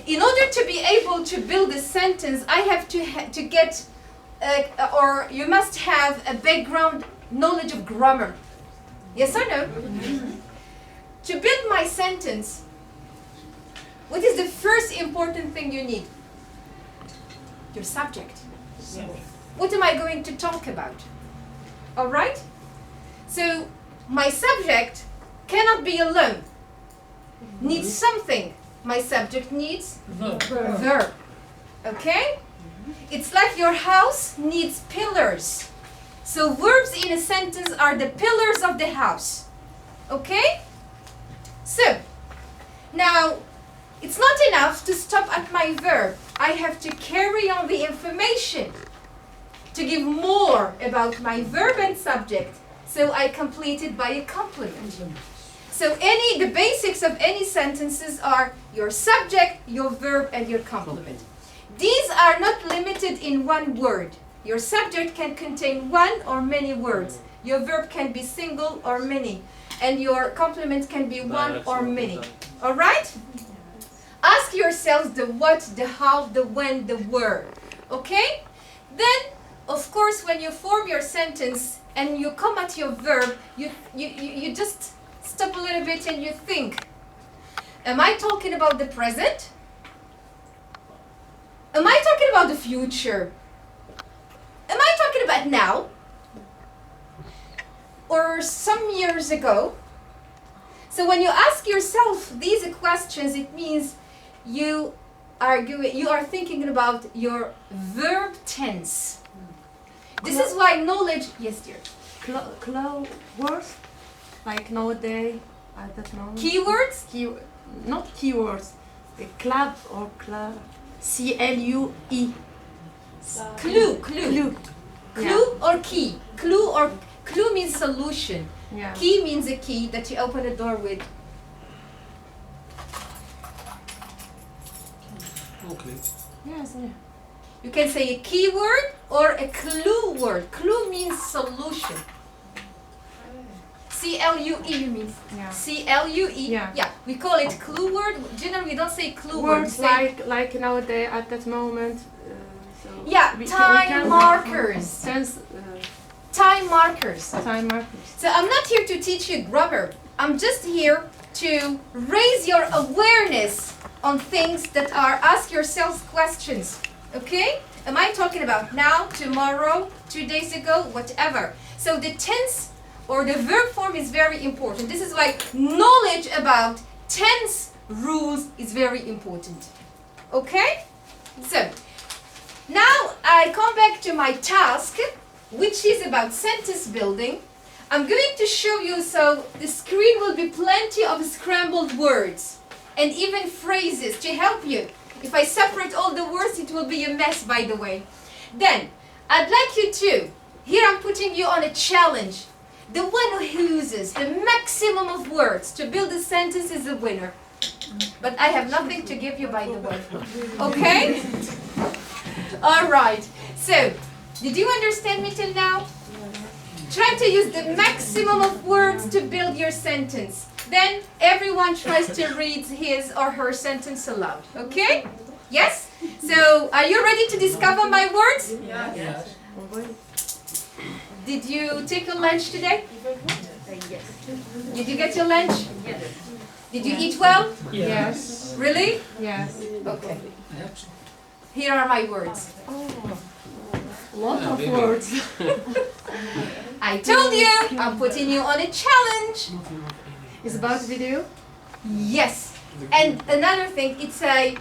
In order to be able to build a sentence, I have to get, or you must have a background knowledge of grammar. Yes or no? To build my sentence, what is the first important thing you need? Your subject. What am I going to talk about? All right? So my subject cannot be alone. Needs something. My subject needs verb. Okay? It's like your house needs pillars. So verbs in a sentence are the pillars of the house. Okay? So, now, it's not enough to stop at my verb. I have to carry on the information to give more about my verb and subject. So I complete it by a complement. So the basics of any sentences are your subject, your verb, and your complement. These are not limited in one word. Your subject can contain one or many words. Your verb can be single or many. And your complement can be one or many. All right? Ask yourselves the what, the how, the when, the where. Okay? Then, of course, when you form your sentence and you come at your verb, you just stop a little bit and you think, am I talking about the present? Am I talking about the future? Am I talking about now? Or some years ago? So when you ask yourself these questions, it means you are thinking about your verb tense. This is why knowledge, yes dear.
Words like nowadays, I don't know.
Keywords?
Not keywords. Club or club. C-L-U-E.
Clue.
Yeah.
Or key. Clue means solution.
Yeah.
Key means a key that you open a door with.
Okay.
Yes, yeah.
You can say a keyword or a clue word. Clue means solution. C-L-U-E means C-L-U-E. Yeah. We call it clue word. Generally, we don't say clue word.
Words like nowadays at that moment.
Time markers. Time markers.
Time markers.
So I'm not here to teach you grammar. I'm just here to raise your awareness on things that are, ask yourselves questions. Okay? Am I talking about now, tomorrow, 2 days ago, whatever? So the tense or the verb form is very important. This is why knowledge about tense rules is very important. Okay? So, now I come back to my task, which is about sentence building. I'm going to show you, so the screen will be plenty of scrambled words and even phrases to help you. If I separate all the words, it will be a mess, by the way. Then, I'd like you to, here I'm putting you on a challenge. The one who uses the maximum of words to build a sentence is a winner. But I have nothing to give you, by the way. Okay? All right. So, did you understand me till now? Try to use the maximum of words to build your sentence. Then everyone tries to read his or her sentence aloud. Okay? Yes? So, are you ready to discover my words?
Yes.
Did you take your lunch today?
Yes.
Did you get your lunch?
Yes.
Did you eat well?
Yes.
Really?
Yes.
Okay. Here are my words.
Lot of words.
I told you, I'm putting you on a challenge.
It's about video?
Yes. And another thing, it's a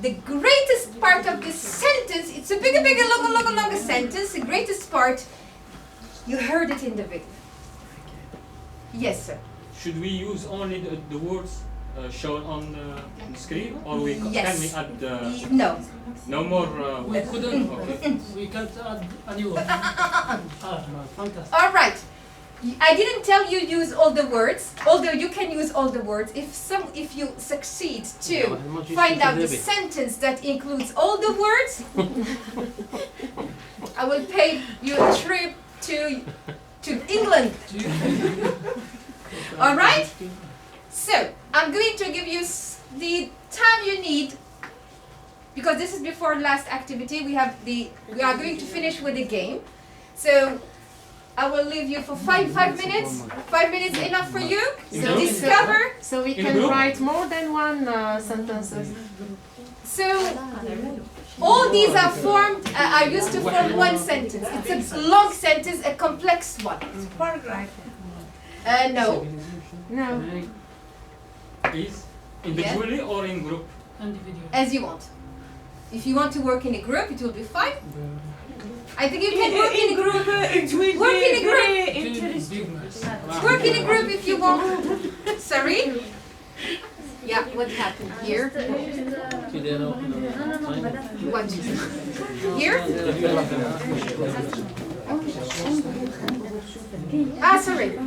the greatest part of this sentence, it's a bigger, longer sentence, the greatest part, you heard it in the video. Yes, sir.
Should we use only the words shown on the screen, or
Yes.
can we add
no.
No more.
We couldn't.
Okay.
We can't add a new one. Fantastic.
All right. I didn't tell you use all the words, although you can use all the words. If you succeed to find out the sentence that includes all the words, I will pay you a trip to England. All right. So I'm going to give you the time you need, because this is before last activity. We are going to finish with the game. So I will leave you for five minutes. 5 minutes enough for you to discover.
So we can write more than one sentences.
So all these are formed, are used to form one sentence. It's a long sentence, a complex one.
Paragraph.
No.
No.
Is individually or in group?
As you want. If you want to work in a group, it will be fine. I think you can work in a group. Work in a group. Work in a group if you want. Sorry? Yeah, what happened here? What? Here? Ah, sorry.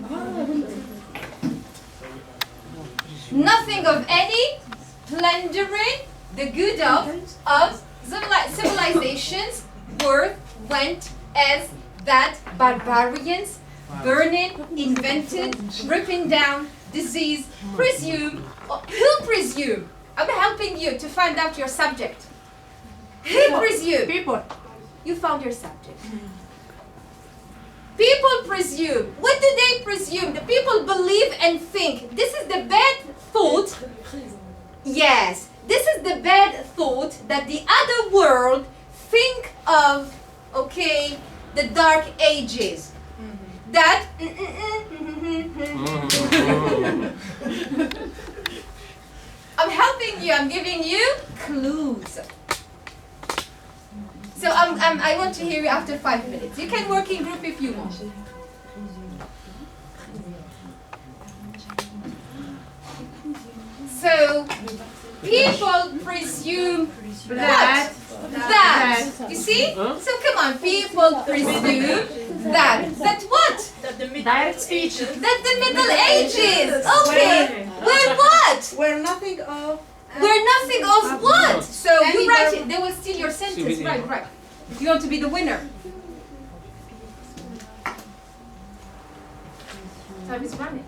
Nothing of any plundering the good of civilizations went as that barbarians burning, invented, ripping down, disease, presume. Who presume? I'm helping you to find out your subject. Who presume?
People.
You found your subject. People presume. What do they presume? The people believe and think. This is the bad thought. Yes, this is the bad thought that the other world think of, okay, the Dark Ages. That I'm helping you, I'm giving you clues. So I want to hear you after 5 minutes. You can work in group if you want. So people presume that. You see? So come on, people presume that. That what?
Direct speech.
That the Middle Ages. Okay. Where what?
Where nothing of.
Where nothing of what? So you write it. They will steal your sentence. Right. If you want to be the winner. Time is running.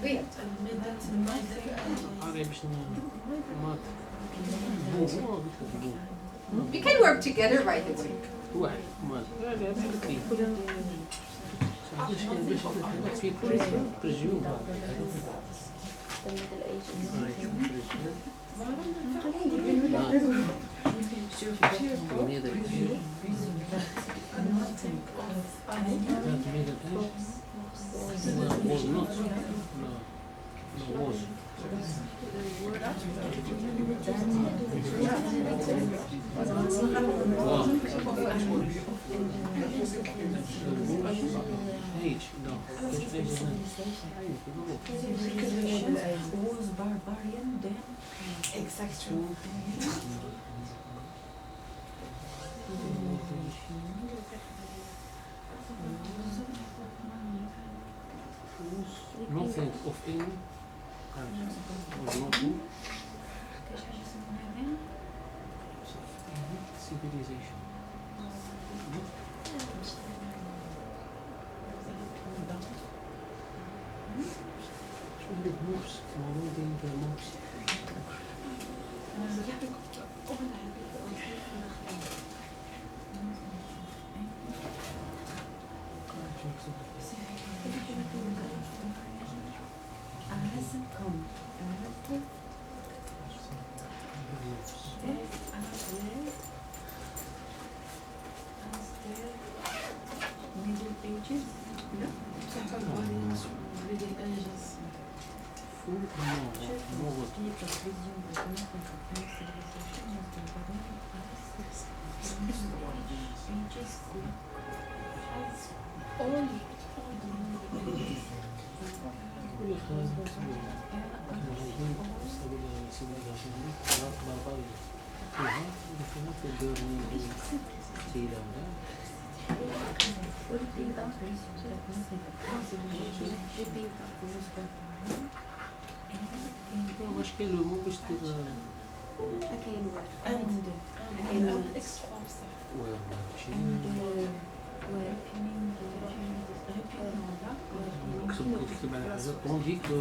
Wait. We can work together right away.
The Middle Ages.
Was barbarian then?
Exactly.
Nothing of any or nothing civilization.
Middle Ages? Middle Ages.
Eu acho que é le mot que je trouve. On dit que.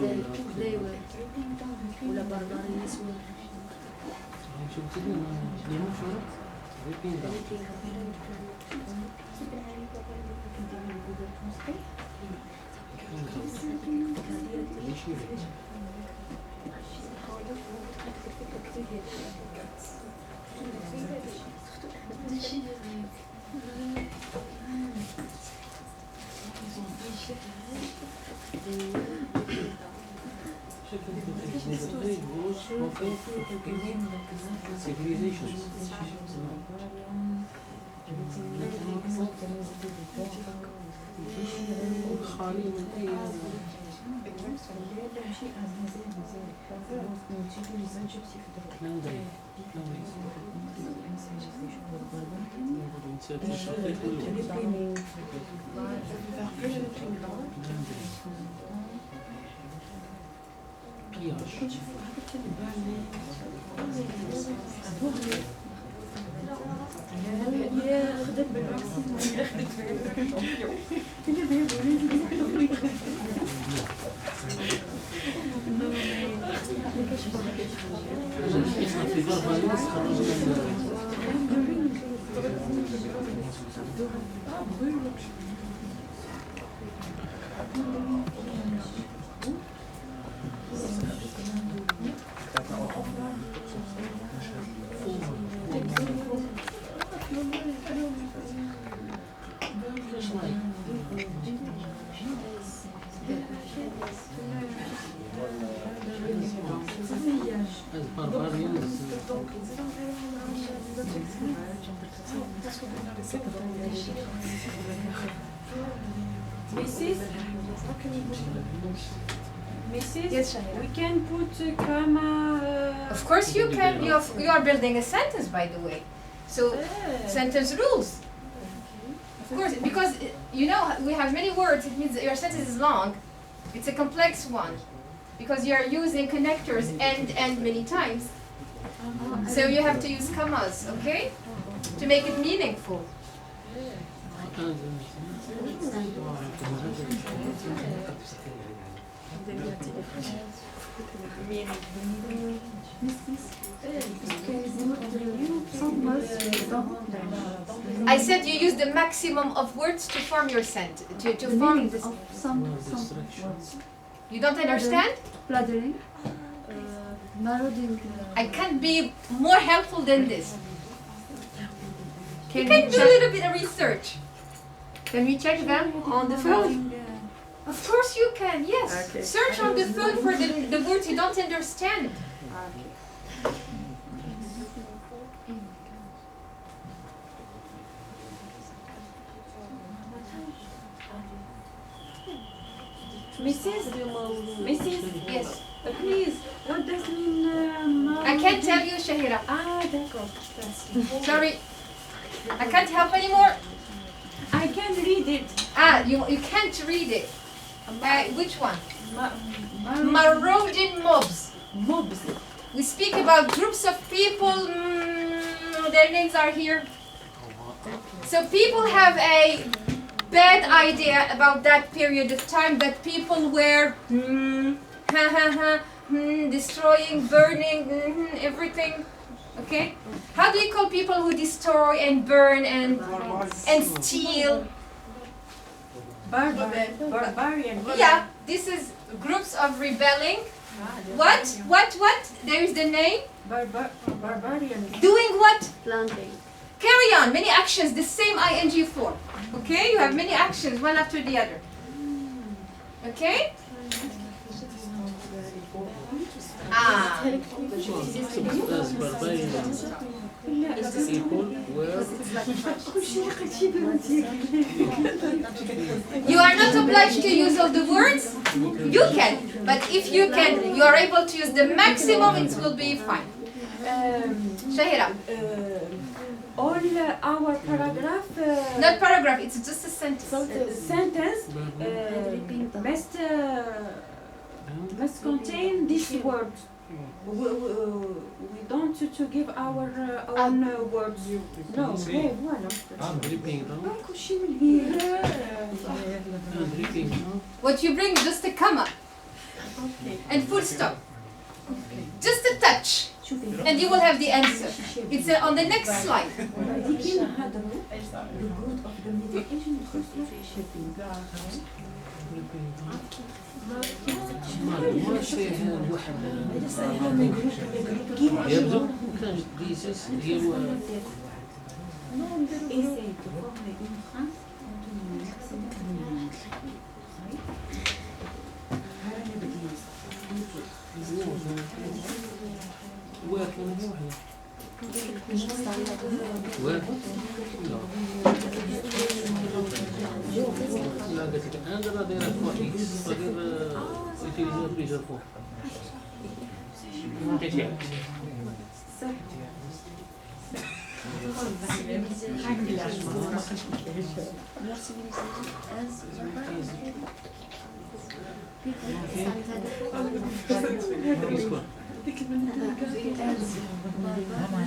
Mrs.
Yes,
we can put comma.
Of course you can. You are building a sentence, by the way. So sentence rules. Of course, because you know we have many words. It means that your sentence is long. It's a complex one because you are using connectors and many times. So you have to use commas, okay, to make it meaningful. I said you use the maximum of words to form your sentence. To form this.
Some words.
You don't understand?
Flattering. Naroding.
I can't be more helpful than this. You can do a little bit of research. Can we check them on the phone? Of course you can, yes.
Okay.
Search on the phone for the words you don't understand.
Mrs.
Yes.
Please, what does mean?
I can't tell you, Shahira.
Ah, d'accord.
Sorry. I can't help anymore.
I can read it.
Ah, you can't read it. Which one? Marauding mobs.
Mobs.
We speak about groups of people. Their names are here. So people have a bad idea about that period of time that people were destroying, burning, everything. Okay? How do you call people who destroy and burn and steal?
Barbarian.
Yeah, this is groups of rebelling. What? There is the name.
Barbarian.
Doing what?
Planting.
Carry on. Many actions, the same ing form. Okay? You have many actions, one after the other. Okay? You are not obliged to use all the words. You can, but if you can, you are able to use the maximum, it will be fine. Shahira.
All our paragraph.
Not paragraph, it's just a sentence.
Sentence must contain this word. We don't to give our own words. No, okay, voilà.
What you bring is just a comma and full stop. Just a touch, and you will have the answer. It's on the next slide.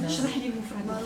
اشرح لي المفردات.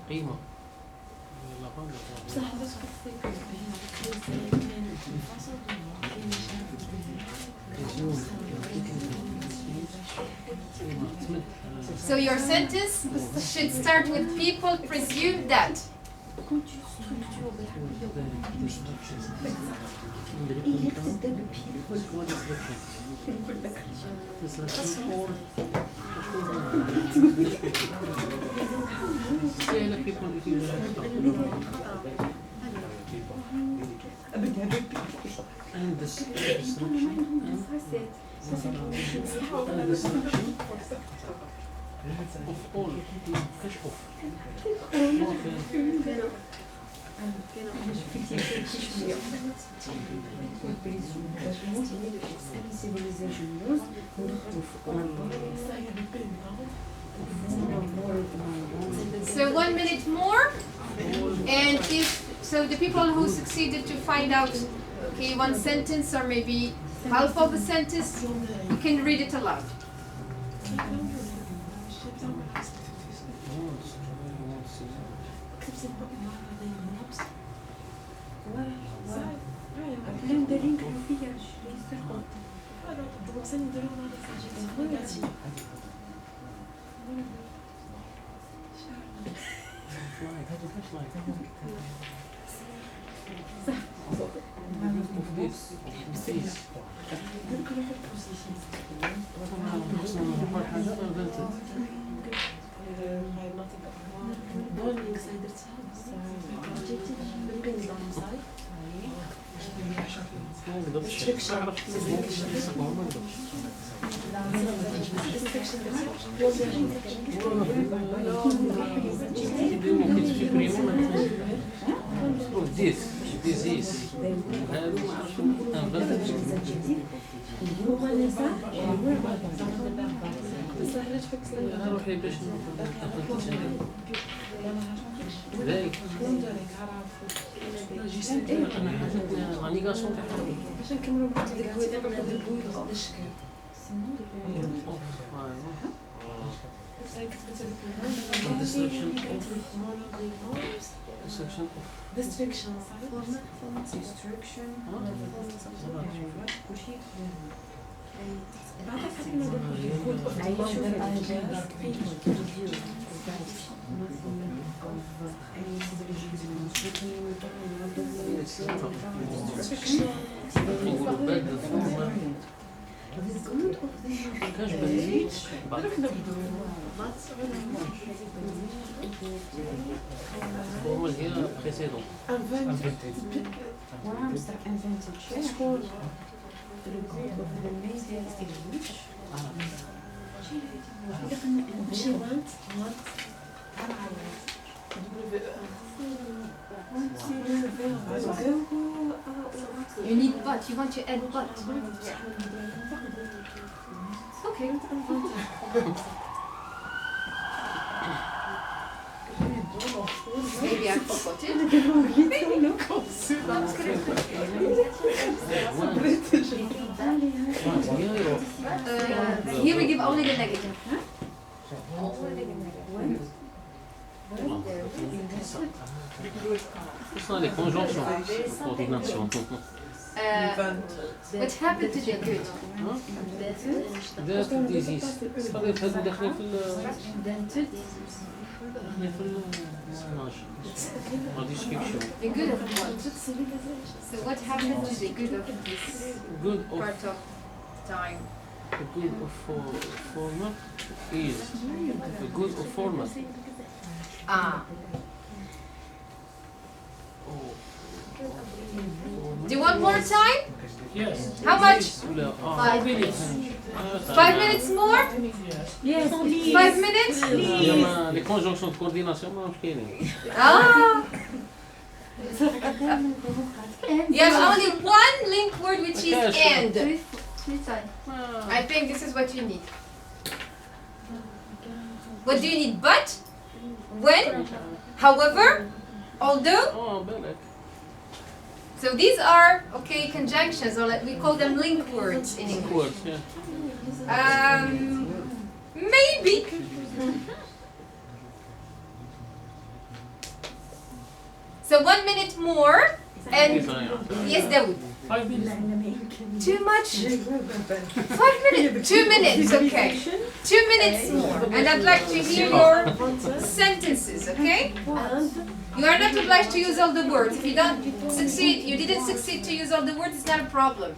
قيمة
So your sentence should start with people presume that.
And this of all fish off.
So 1 minute more, and so the people who succeeded to find out, okay, one sentence or maybe half of a sentence, you can read it aloud. You need but. You want to add but. Okay. Maybe I forgot it. Maybe no. Here we give only the negative.
Ce sont les conjonctions, coordination.
What happened to the good?
That disease. صار يفهم داخل في
The good of what? So what happened to the good of this part of time?
The good of format is the good of format.
Ah. Do you want more time?
Yes.
How much?
5 minutes.
5 minutes more?
Yes, please.
5 minutes?
Les conjonctions de coordination ما مش كاينين.
Ah. You have only one link word which is and. I think this is what you need. What do you need? But? When? However? Although? So these are, okay, conjunctions, or we call them link words in English. Maybe. So 1 minute more, and yes, Dawood.
5 minutes.
Too much? 5 minutes. 2 minutes, okay. 2 minutes more, and I'd like to hear your sentences, okay? You are not obliged to use all the words. If you don't succeed, you didn't succeed to use all the words, it's not a problem.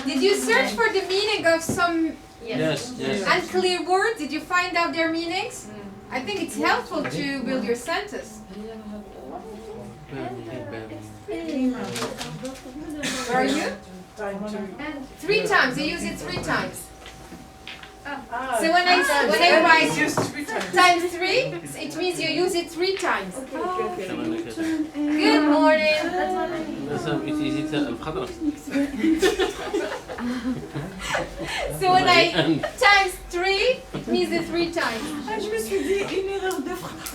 Did you search for the meaning of some
Yes.
unclear words? Did you find out their meanings? I think it's helpful to build your sentence. Where are you? 3 times. You use it 3 times. So when I write times 3, it means you use it 3 times. Good morning. So when I times 3, it means the 3 times.
Je me suis dit une erreur de frappe.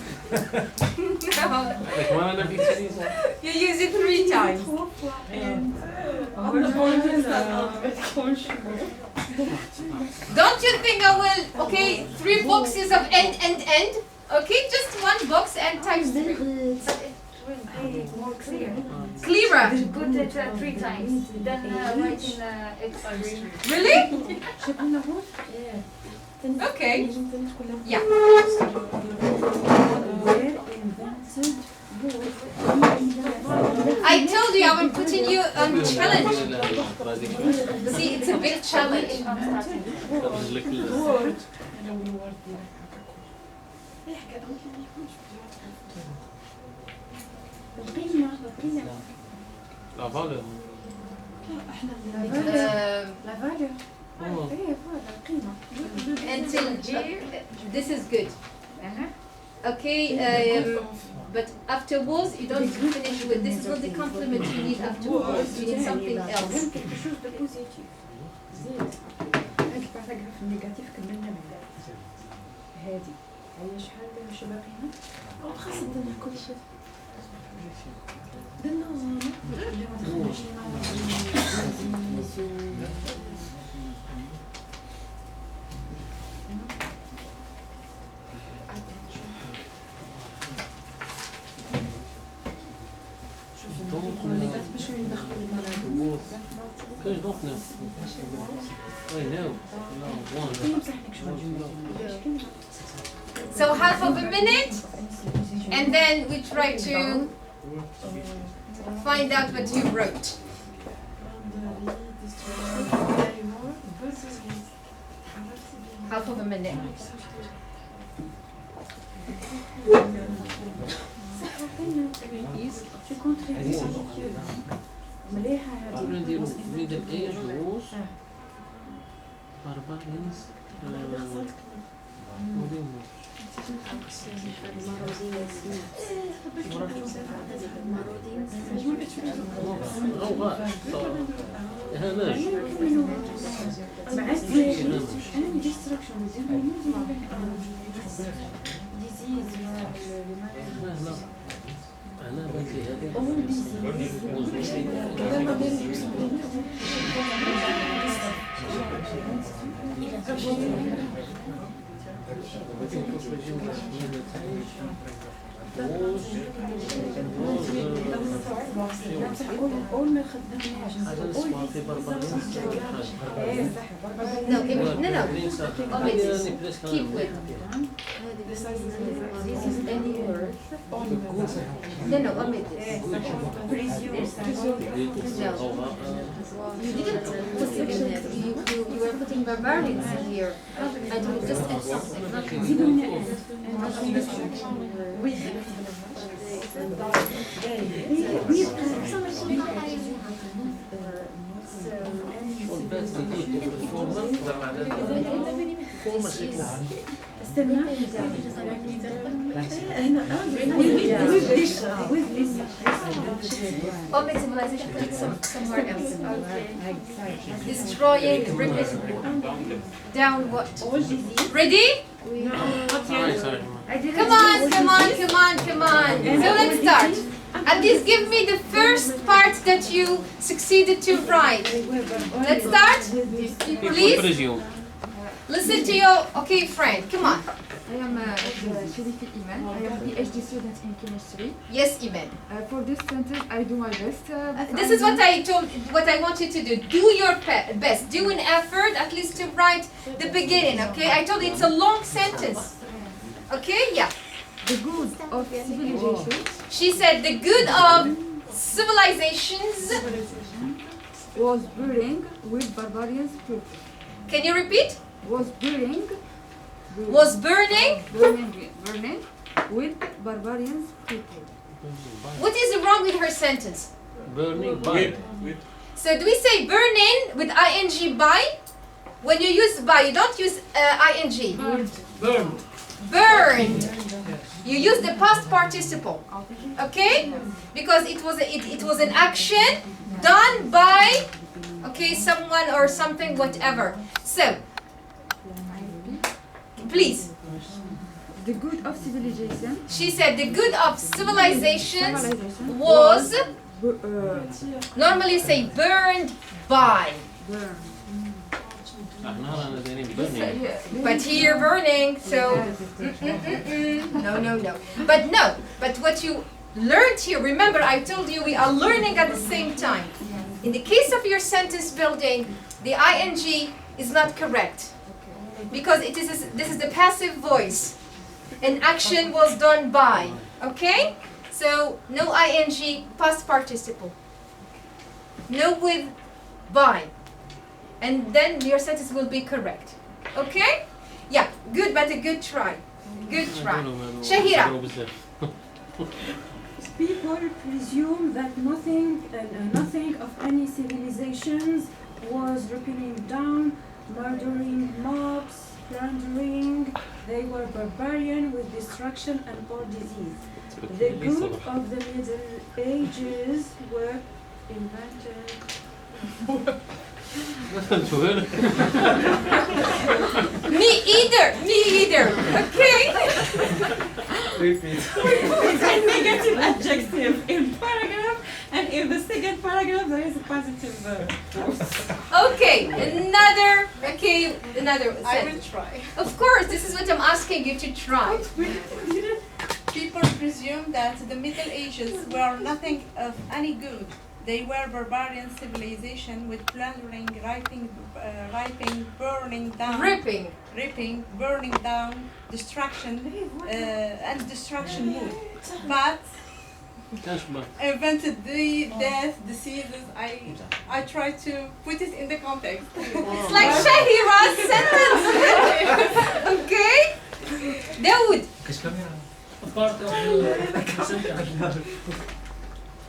You use it 3 times. Don't you think I will, okay, 3 boxes of end. Okay, just 1 box and times 3.
More clear.
Clearer.
Put it 3 times. Then write in extreme.
Really? Okay. Yeah. I told you I will putting you on challenge. See, it's a big challenge.
La valeur.
La valeur. Until here, this is good. Okay, but afterwards, you don't finish with this is not the complement you need afterwards. You need something else.
هي شحال شو باقي هنا؟ خاص الدنيا كل شيء.
So half of a minute, and then we try to find out what you wrote. Half of a minute.
Middle age was barbarians.
No, keep with. This is any word. No, omit this. You didn't put it in it. You were putting barbarians in here. I told just add something. Omit civilization, put it somewhere else. Destroying, down what? Ready? Come on. So let's start. At least give me the first part that you succeeded to write. Let's start. Please. Listen to your friend. Come on.
I am Sharifi Iman. I am PhD student in chemistry.
Yes, Iman.
For this sentence, I do my best.
This is what I want you to do. Do your best. Do an effort, at least to write the beginning. Okay? I told you it's a long sentence. Okay? Yeah.
The good of civilization.
She said the good of civilizations
was burning with barbarians people.
Can you repeat?
Was burning with barbarians people.
What is wrong with her sentence?
Burning by.
So do we say burning with ing by? When you use by, you don't use ing. Burned. You use the past participle. Okay? Because it was an action done by someone or something, whatever. So please.
The good of civilization.
She said the good of civilizations was, normally say burned by. But here burning, so no. But what you learned here, remember I told you we are learning at the same time. In the case of your sentence building, the ing is not correct. Because this is the passive voice. An action was done by. Okay? So no ing, past participle. No with by. And then your sentence will be correct. Okay? Yeah, good, but a good try. Good try. Shahira.
People presume that nothing of any civilizations was rippling down, murdering mobs, plundering. They were barbarian with destruction and or disease. The good of the Middle Ages were invented.
Me either. Okay.
It's a negative adjective in paragraph, and in the second paragraph there is a positive verb.
Okay, another
I will try.
Of course, this is what I'm asking you to try.
People presume that the Middle Ages were nothing of any good. They were barbarian civilization with plundering, raping, burning down, ripping, burning down, destruction, and destruction mood. But invented the death, diseases. I try to put it in the context.
It's like Shahira's sentence. Okay? Dawood.
A part of the sentence.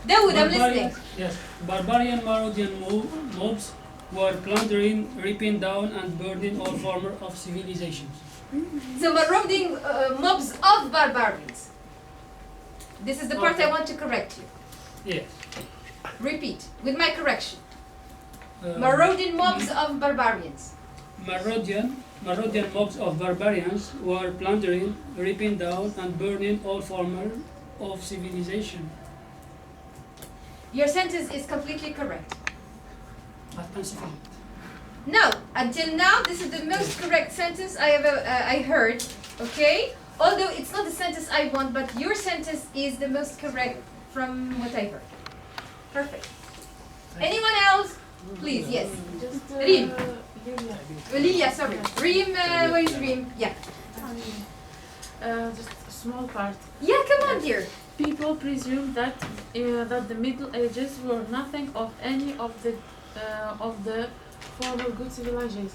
Dawood, I'm listening.
Yes. Barbarian Marodian mobs were plundering, ripping down, and burning all forms of civilizations.
So marauding mobs of barbarians. This is the part I want to correct you.
Yes.
Repeat with my correction. Marauding mobs of barbarians.
Marodian mobs of barbarians were plundering, ripping down, and burning all forms of civilization.
Your sentence is completely correct.
Attention.
No, until now, this is the most correct sentence I heard. Okay? Although it's not the sentence I want, but your sentence is the most correct from what I heard. Perfect. Anyone else? Please, yes. Reem. Lilia, sorry. Reem, where is Reem? Yeah.
Just a small part.
Yeah, come on, dear.
People presume that that the Middle Ages were nothing of any of the former good civilizations.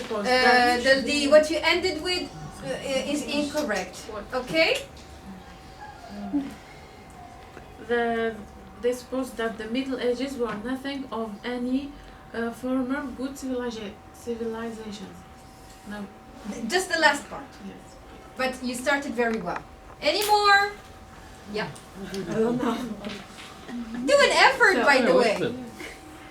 What you ended with is incorrect. Okay?
They suppose that the Middle Ages were nothing of any former good civilizations. No.
Just the last part.
Yes.
But you started very well. Any more? Yeah.
I don't know.
Do an effort, by the way.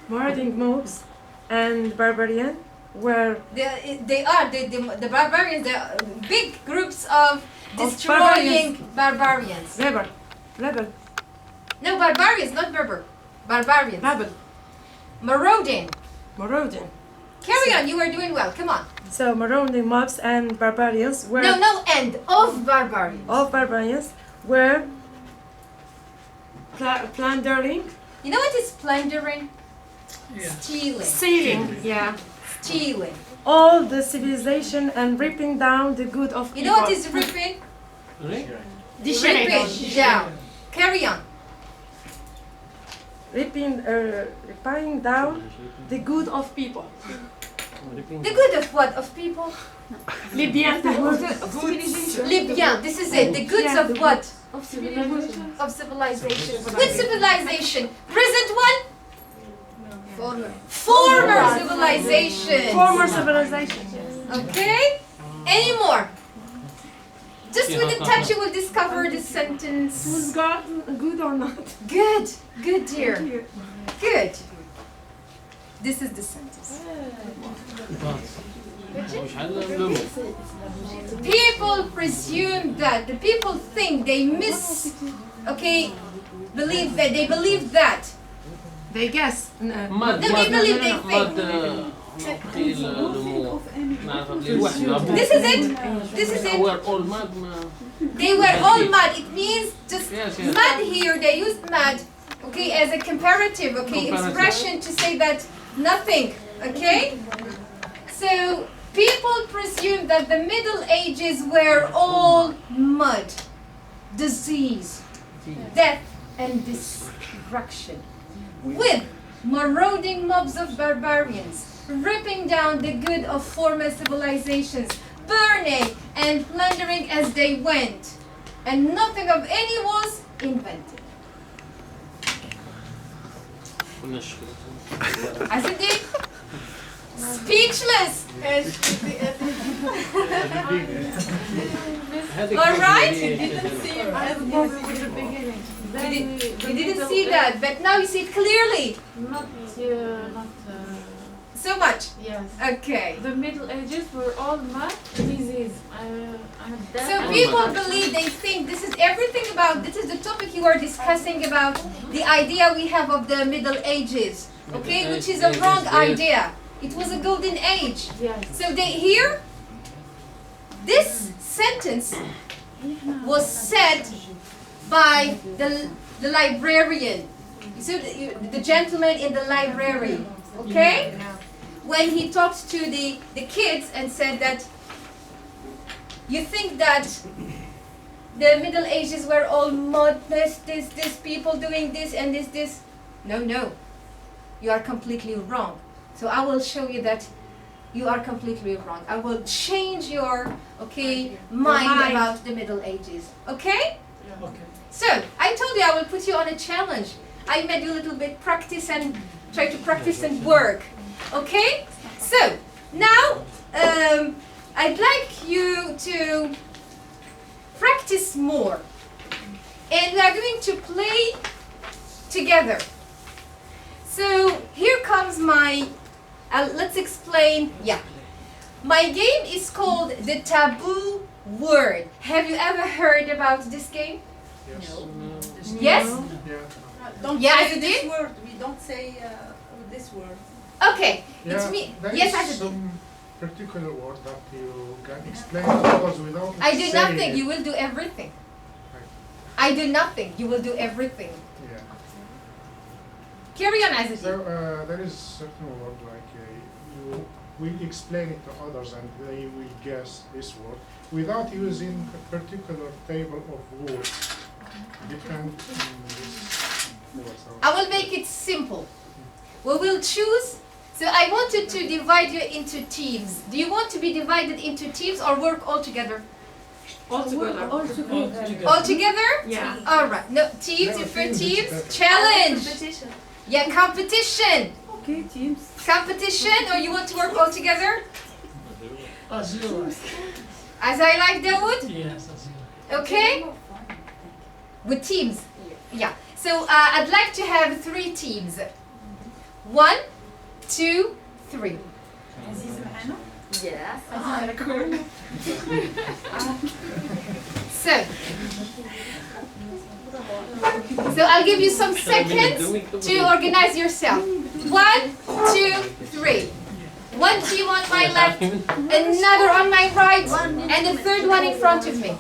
Marauding mobs and barbarian were
they are the barbarians. They are big groups of destroying barbarians.
Rebel.
No, barbarians, not Berber. Barbarians.
Babel.
Marauding. Carry on. You are doing well. Come on.
So marauding mobs and barbarians were
No, and of barbarians.
Were plundering.
You know what is plundering?
Yeah.
Stealing.
Yeah.
Stealing.
All the civilization and ripping down the good of people.
You know what is ripping? Ripping down. Carry on.
Ripping down the good of people.
The good of what? Of people?
Les biens
of
civilization.
Les biens. This is it. The goods of what?
Of civilization.
Of civilization. What civilization? Present one? Former civilization.
Former civilization.
Okay? Any more? Just with a touch you will discover this sentence.
Was God good or not?
Good. Good, dear. Good. This is the sentence. People presume that, the people think, they believe that.
They guess.
They believe, they think. This is it.
They were all mad.
They were all mad. It means just mad here. They used mad, okay, as a comparative, expression to say that nothing, okay? So people presume that the Middle Ages were all mud, disease, death, and destruction, with marauding mobs of barbarians, ripping down the good of former civilizations, burning and plundering as they went, and nothing of any was invented. As indeed, speechless. All right?
It didn't seem as easy with the beginning.
You didn't see that, but now you see it clearly.
Not
so much.
Yes.
Okay.
The Middle Ages were all mad, disease.
So people believe, they think this is everything about, this is the topic you are discussing about, the idea we have of the Middle Ages, okay, which is a wrong idea. It was a golden age. So they hear this sentence was said by the librarian. So the gentleman in the library, okay? When he talked to the kids and said that you think that the Middle Ages were all modest, this people doing this and this. No. You are completely wrong. So I will show you that you are completely wrong. I will change your mind about the Middle Ages. Okay?
Okay.
So I told you I will put you on a challenge. I made you a little bit practice and try to practice and work. Okay? So now I'd like you to practice more. And we are going to play together. So here comes my, let's explain, My game is called the taboo word. Have you ever heard about this game?
Yes.
No. Yes?
Don't
Yeah,
say
you
this
did?
word. We don't say this word.
Okay. It's me. Yes, I did.
Some particular word that you can explain to others without
I do
saying
nothing.
it.
You will do everything. I do nothing. You will do everything.
Yeah.
Carry on as it is.
So there is certain word like you will explain it to others and they will guess this word without using a particular table of words. Different words.
I will make it simple. We will choose. So I wanted to divide you into teams. Do you want to be divided into teams or work all together?
All together.
All together?
Yeah.
All right. No, teams, different teams. Challenge.
Competition.
Yeah, competition.
Okay, teams.
Competition, or you want to work all together?
As you like.
As I like, Dawood?
Yes, as you like.
Okay? With teams? Yeah. So I'd like to have 3 teams. 1, 2, 3.
Yes.
So I'll give you some seconds to organize yourself. 1, 2, 3. One team on my left, another on my right, and the third one in front of me.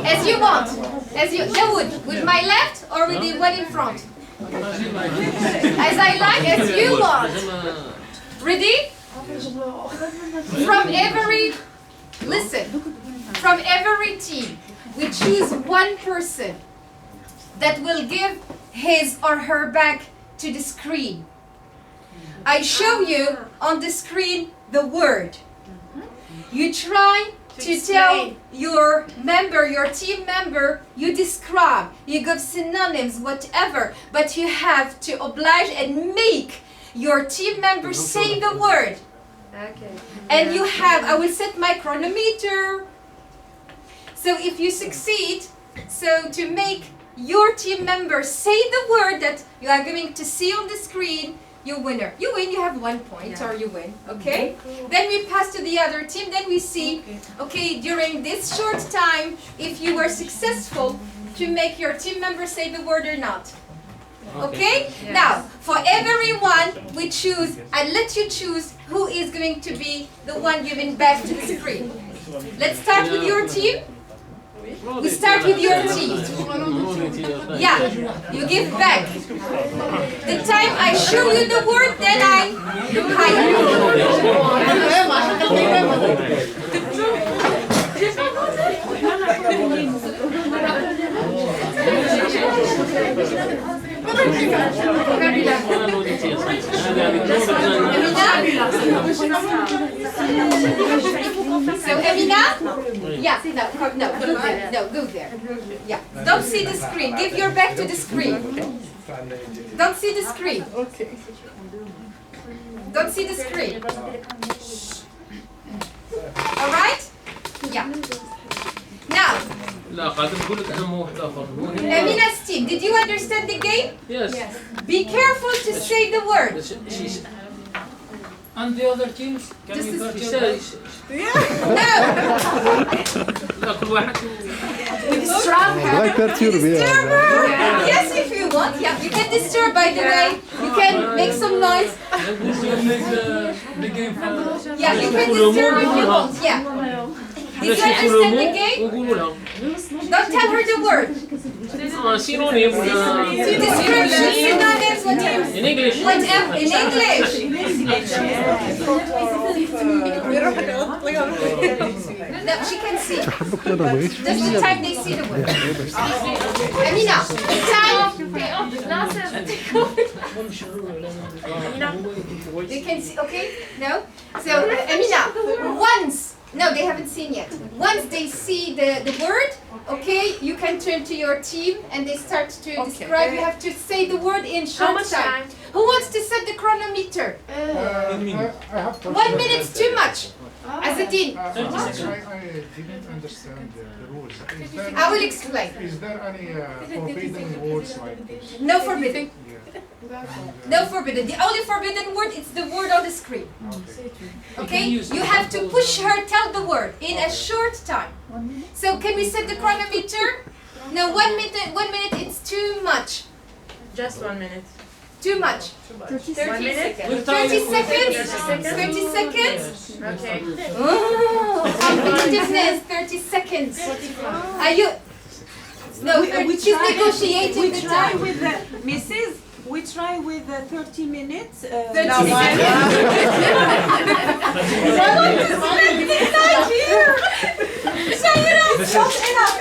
As you want. As you, Dawood, with my left or with the one in front? As I like, as you want. Ready? From every, listen, from every team, we choose one person that will give his or her back to the screen. I show you on the screen the word. You try to tell your member, your team member, you describe, you give synonyms, whatever, but you have to oblige and make your team member say the word.
Okay.
And you have, I will set my chronometer. So if you succeed, so to make your team member say the word that you are going to see on the screen, you winner. You win, you have 1 point, or you win, okay? Then we pass to the other team, then we see, okay, during this short time, if you were successful to make your team member say the word or not. Okay?
Yes.
Now, for everyone, we choose, I let you choose who is going to be the one giving back to the screen. Let's start with your team. We start with your team. Yeah, you give back. The time I show you the word, then I So Emina? Yeah, no, go there. Yeah, don't see the screen. Give your back to the screen. Don't see the screen. Don't see the screen. All right? Yeah. Now, Emina's team, did you understand the game?
Yes.
Be careful to say the word.
And the other teams, can
Just
we
as-
perturb
لا كل واحد
Disturb her.
Like perturbe,
Disturb
yeah.
her. Yes, if you want. Yeah, you can disturb. By the way, you can make some noise.
This will make the game fun.
Yeah, you can disturb if you want. Yeah. Did you understand the game? Don't tell her the word.
سينونيم
Description, synonyms, what else?
In English.
What else? In English. No, she can see. Just the time they see the word. Amina, the time. They can see, okay? No? So, Amina, once. No, they haven't seen yet. Once they see the word, okay, you can turn to your team and they start to describe. You have to say the word in short
much time?
Who wants to set the chronometer?
I have
1 minute is too much. As a team.
I didn't understand the rules. Is there,
I will explain.
Is there any forbidden words like this?
No forbidden. No forbidden. The only forbidden word is the word on the screen. Okay? You have to push her, tell the word in a short time. So can we set the chronometer? No, 1 minute it's too much.
Just 1 minute.
Too much.
1 minute?
30 seconds? 30 seconds?
Okay.
Oh, competitiveness, 30 seconds. Are you... No, she's negotiating the time.
With the Mrs. We try with 30 minutes.
30 seconds. Shaira, stop enough.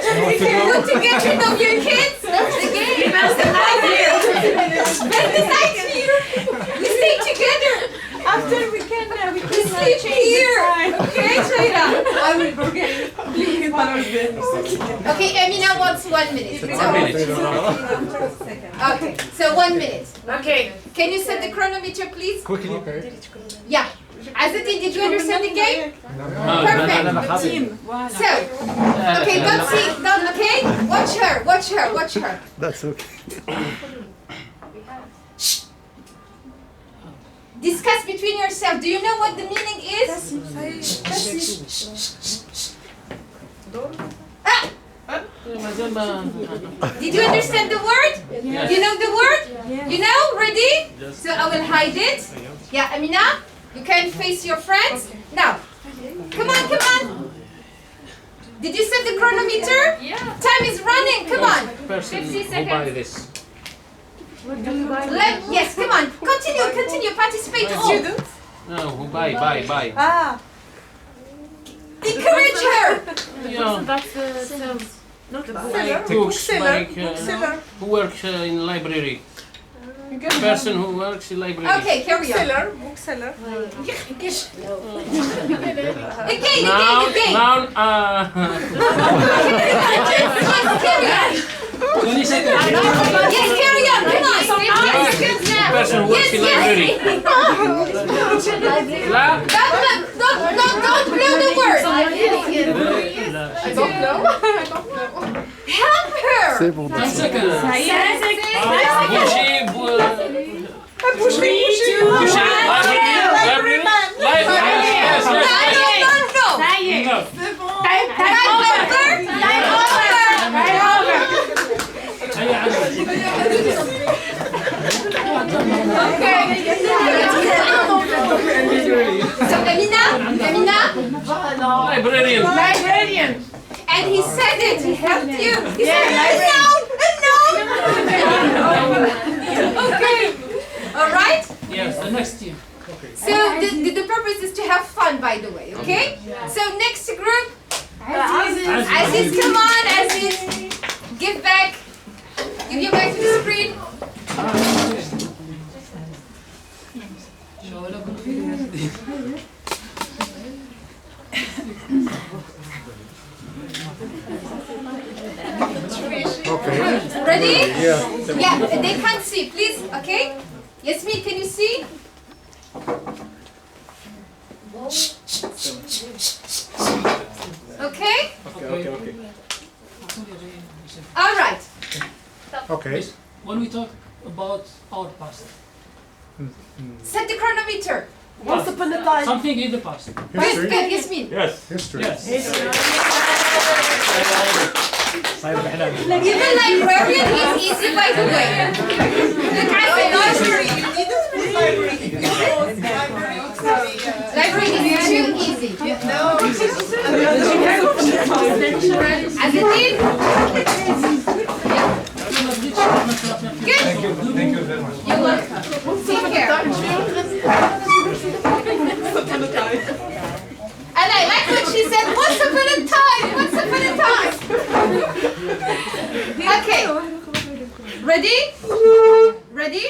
Want to get rid of your kids? That's the game. That's the idea. That's the idea. We stay together.
After we can
sleep here. Okay, Shaira? I will go get Okay, Amina wants 1 minute. Okay, so 1 minute.
Okay.
Can you set the chronometer, please?
Quickly. Okay.
Yeah. Azuddin, did you understand the game? Perfect. So, okay, don't see, don't, okay? Watch her, watch her, watch her.
That's okay.
Discuss between yourselves. Do you know what the meaning is? Did you understand the word?
Yes.
You know the word?
Yes.
You know? Ready?
Yes.
So I will hide it. Yeah, Amina, you can face your friends. Now, come on, come on. Did you set the chronometer?
Yeah.
Time is running, come on.
Person
50
who
seconds.
buy this.
Yes, come on. Continue, participate all.
No, who buy.
Ah. Encourage her.
Yeah. That's sales. Not
Like books, like who works in library. Person who works in library.
Okay, carry on.
Bookseller.
Again.
Now,
Carry on.
20 seconds.
Yes, carry on. Come on.
person who works in library.
Don't blow the word.
I don't know.
Help her.
10 seconds.
So Amina,
librarian.
And he said it. He helped you. He said no. Okay. All right.
Yes. The next team.
So the purpose is to have fun, by the way. Okay. So next group. Aziz, come on, Aziz. Give back. Give you back to the screen.
Okay.
Ready?
Yeah.
Yeah, they can't see, please. Okay? Yasmin, can you see? Okay?
Okay.
All right.
Okay.
When we talk about our past,
Set the chronometer.
Once upon a time. Something in the past.
History.
Good, Yasmin.
Yes.
History.
Yes.
Even librarian is easy, by the way. Look at the library. Library is too easy. As it is. Good.
Thank you very much.
You're welcome. Take care. And I like what she said, once upon a time, once upon a time. Okay. Ready? Ready?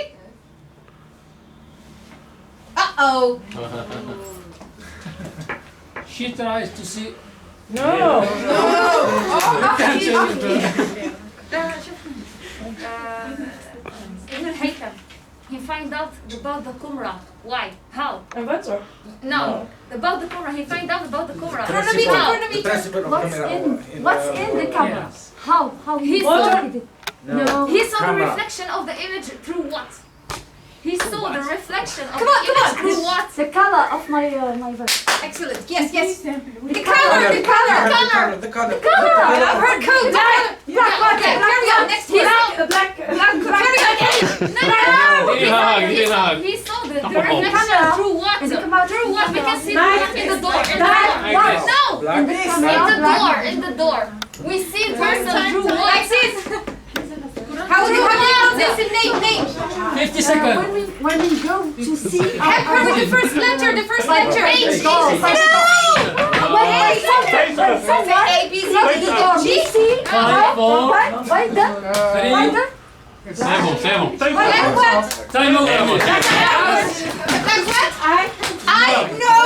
Uh-oh.
She tries to see.
No.
He find out about the Qumra. Why? How?
Inventor.
No. About the Qumra. He find out about the Qumra.
What's in the camera?
Yes. How? He
Water?
saw.
No.
He saw the
Camera.
reflection of the image through what? He saw the reflection of
Come
the
on, come
image
on.
through what?
The color of my verse.
Excellent. Yes, yes.
The
The color.
The color.
I've heard code.
Black.
Okay, carry on. Next one.
Black.
Carry on.
He saw the reflection through what? Through what? We can see the one in the door. No! In the door. We see the person through what?
Like this. How do you call this in name?
50 seconds.
When we go to see
Help her with the first letter. The first letter. H. No. A, B, C, D, E, F, G.
5, 4,
Why the?
3.
Sebo.
Like what?
Time over.
Like what? I know.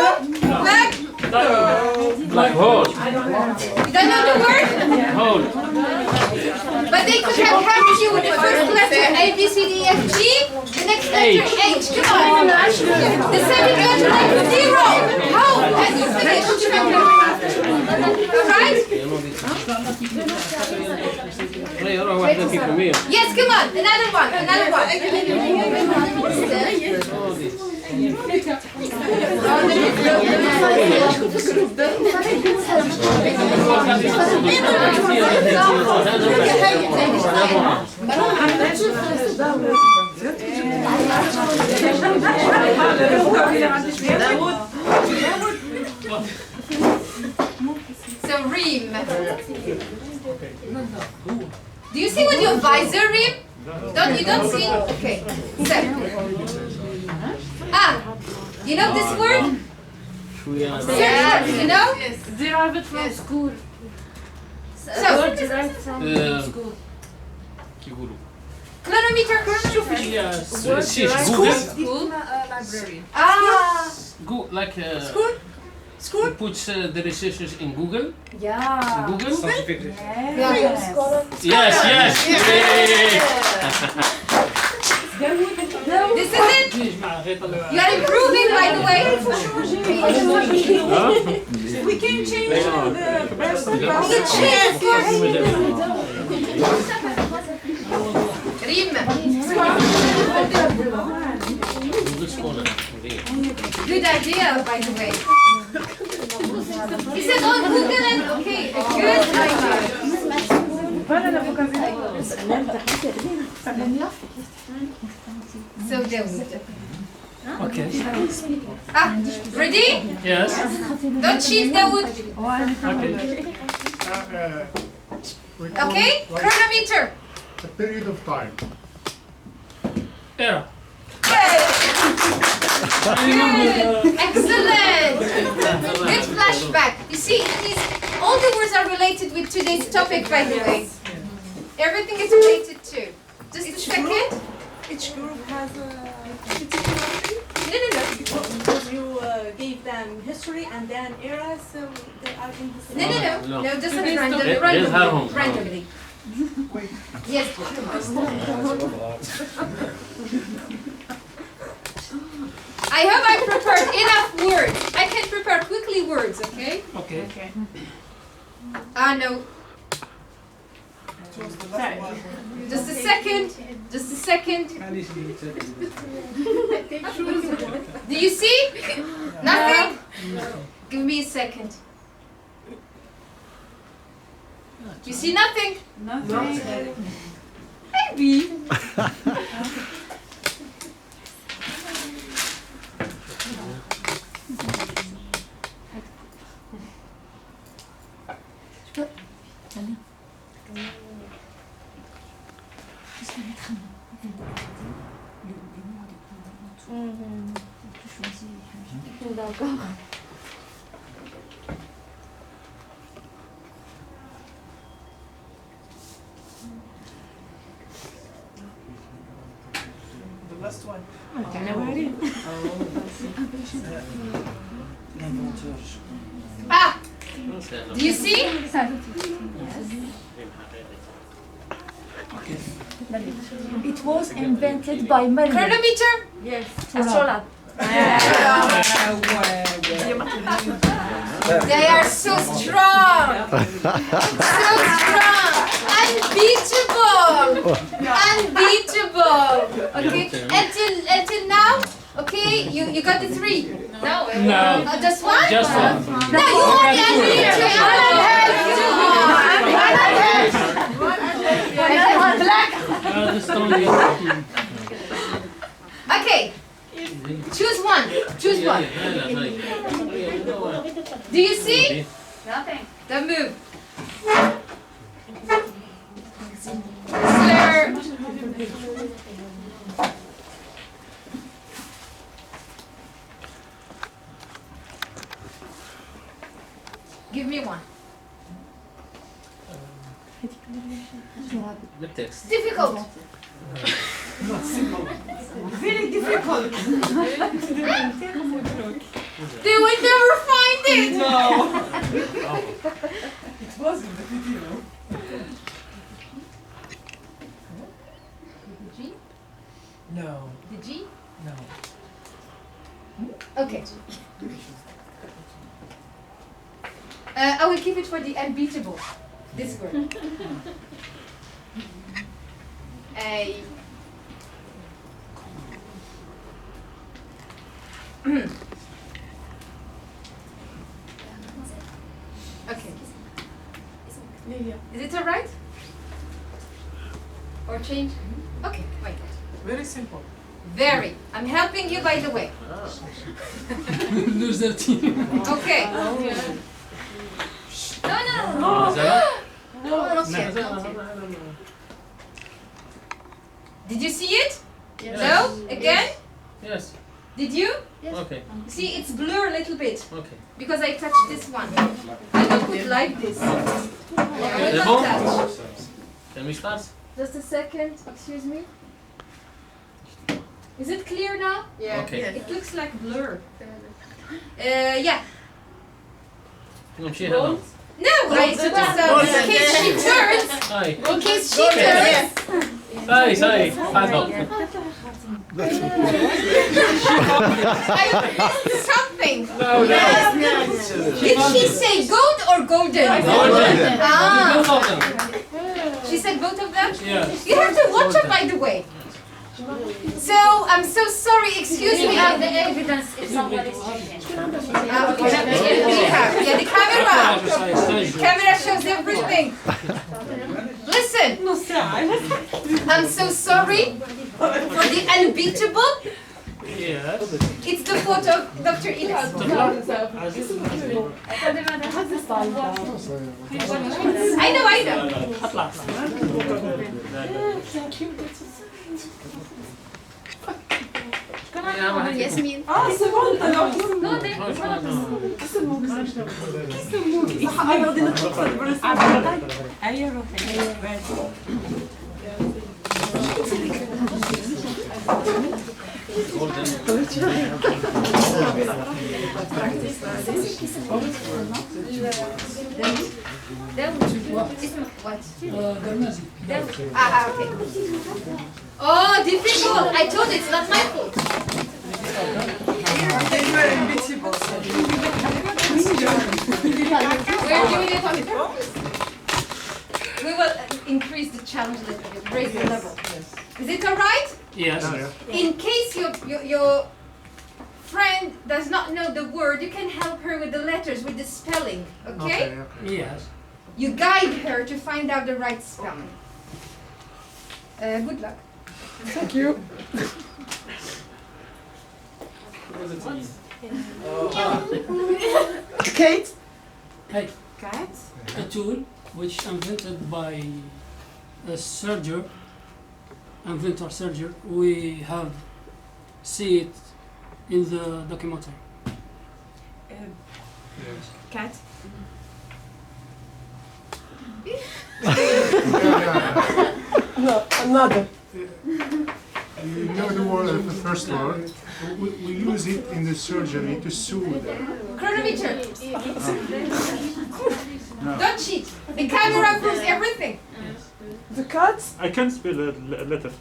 Like.
Black hole.
You don't know the word?
Hole.
But they could have helped you with the first letter A, B, C, D, E, F, G. The next letter H. Come on. The second letter like 0. How? As you finish. Alright? Yes, come on. Another one. So Reem. Do you see with your visor, Reem? You don't see? Okay. So. You know this word? Yeah, you know?
Derived from school.
So.
Derived from school.
Chronometer.
Yes.
School.
Librarian.
Like
School?
Puts the researchers in Google.
Yeah.
Google?
Yes. This is it. You are improving, by the way.
We can change the rest of the
Reem. Good idea, by the way. He said on Google and okay, good idea. So Dawood.
Okay.
Ready?
Yes.
Don't cheat, Dawood.
Okay.
Okay? Chronometer.
A period of time.
Era.
Excellent. Good flashback. You see, all the words are related with today's topic, by the way. Everything is related to. Just a second.
Each group has a
No.
because you gave them history and then era, so they are in the same.
No, just
Yes,
randomly. Yes, come on. I hope I prepared enough words. I can prepare quickly words, okay?
Okay.
No.
was the last one.
Just a second. Just a second. Do you see? Nothing? Give me a second. You see nothing?
Nothing.
Maybe.
D'accord.
The last one.
Ah! Do you see?
It was invented by Maison.
Chronometer?
Yes.
Astrolabe.
They are so strong. So strong. Unbeatable. Unbeatable. Okay. Until now. Okay. You got the 3.
No.
Just one.
Just one.
No, you only Okay. Choose one. Choose one. Do you see?
Nothing.
Then move. Slur. Give me one.
The text.
Difficult.
Very difficult.
They will never find it.
No. It was in the video.
The G?
No.
The G?
No.
Okay. I will keep it for the unbeatable. This word. A. Okay. Is it alright? Or change? Okay, wait.
Very simple.
Very. I'm helping you, by the way.
Loser team.
Okay. No. Not yet. Did you see it?
Yes.
No? Again?
Yes.
Did you?
Yes. Okay.
See, it's blur a little bit.
Okay.
Because I touched this one. I don't put like this. I will not touch.
Can we start?
Just a second. Excuse me. Is it clear now?
Yeah. Okay.
It looks like blur. Yeah.
نمشي هنا.
No, I just in case she turns.
هاي.
In case she turns.
هاي حاضر.
I missed something.
No.
Did she say gold or golden?
Golden.
Ah. She said both of them?
Yeah.
You have to watch her, by the way. So, I'm so sorry, excuse me.
We have the evidence if somebody is cheating.
Yeah, the camera. The camera shows everything. Listen. I'm so sorry for the unbeatable.
Yes.
It's the photo of Dr. Ilyas. I know.
Yasmine.
Ah, c'est bon, alors.
No, they
regardez notre
Okay. Oh, difficult. I told you, it's not my fault.
They were invincible.
We're doing it on purpose. We will, increase the challenge a little bit, raise the level. Is it all right?
Yes.
In case your friend does not know the word, you can help her with the letters, with the spelling, okay?
Yes.
You guide her to find out the right spelling. Good luck.
Thank you. Kate?
Hey.
Cat?
A tool which invented by a surgeon, surgeon. We have see it in the documentary.
Cat?
No, another.
You know the word, the first word. We use it in the surgery to soothe.
Chronometer.
No.
Don't cheat. The camera proves everything.
The cat?
I can spell a letter.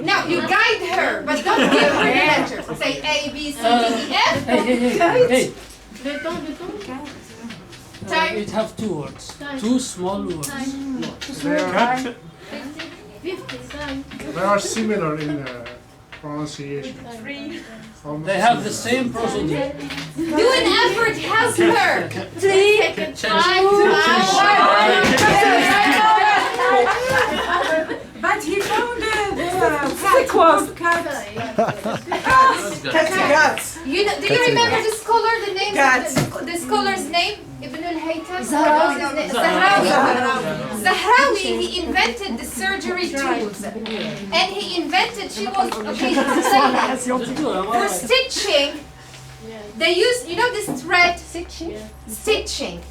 Now you guide her, but don't give her the letters. Say A, B, C, D, E, F.
Hey.
Time.
It have two words, two small words.
They are similar in pronunciation.
They have the same procedure.
Do an effort, help her.
But he found the
Cat.
You know, do you remember the scholar, the name, the scholar's name? Ibn al-Haytham? Zahrawi, he invented the surgery tools. And he invented, she was, okay, to say that. For stitching, they use, you know this thread? Stitching.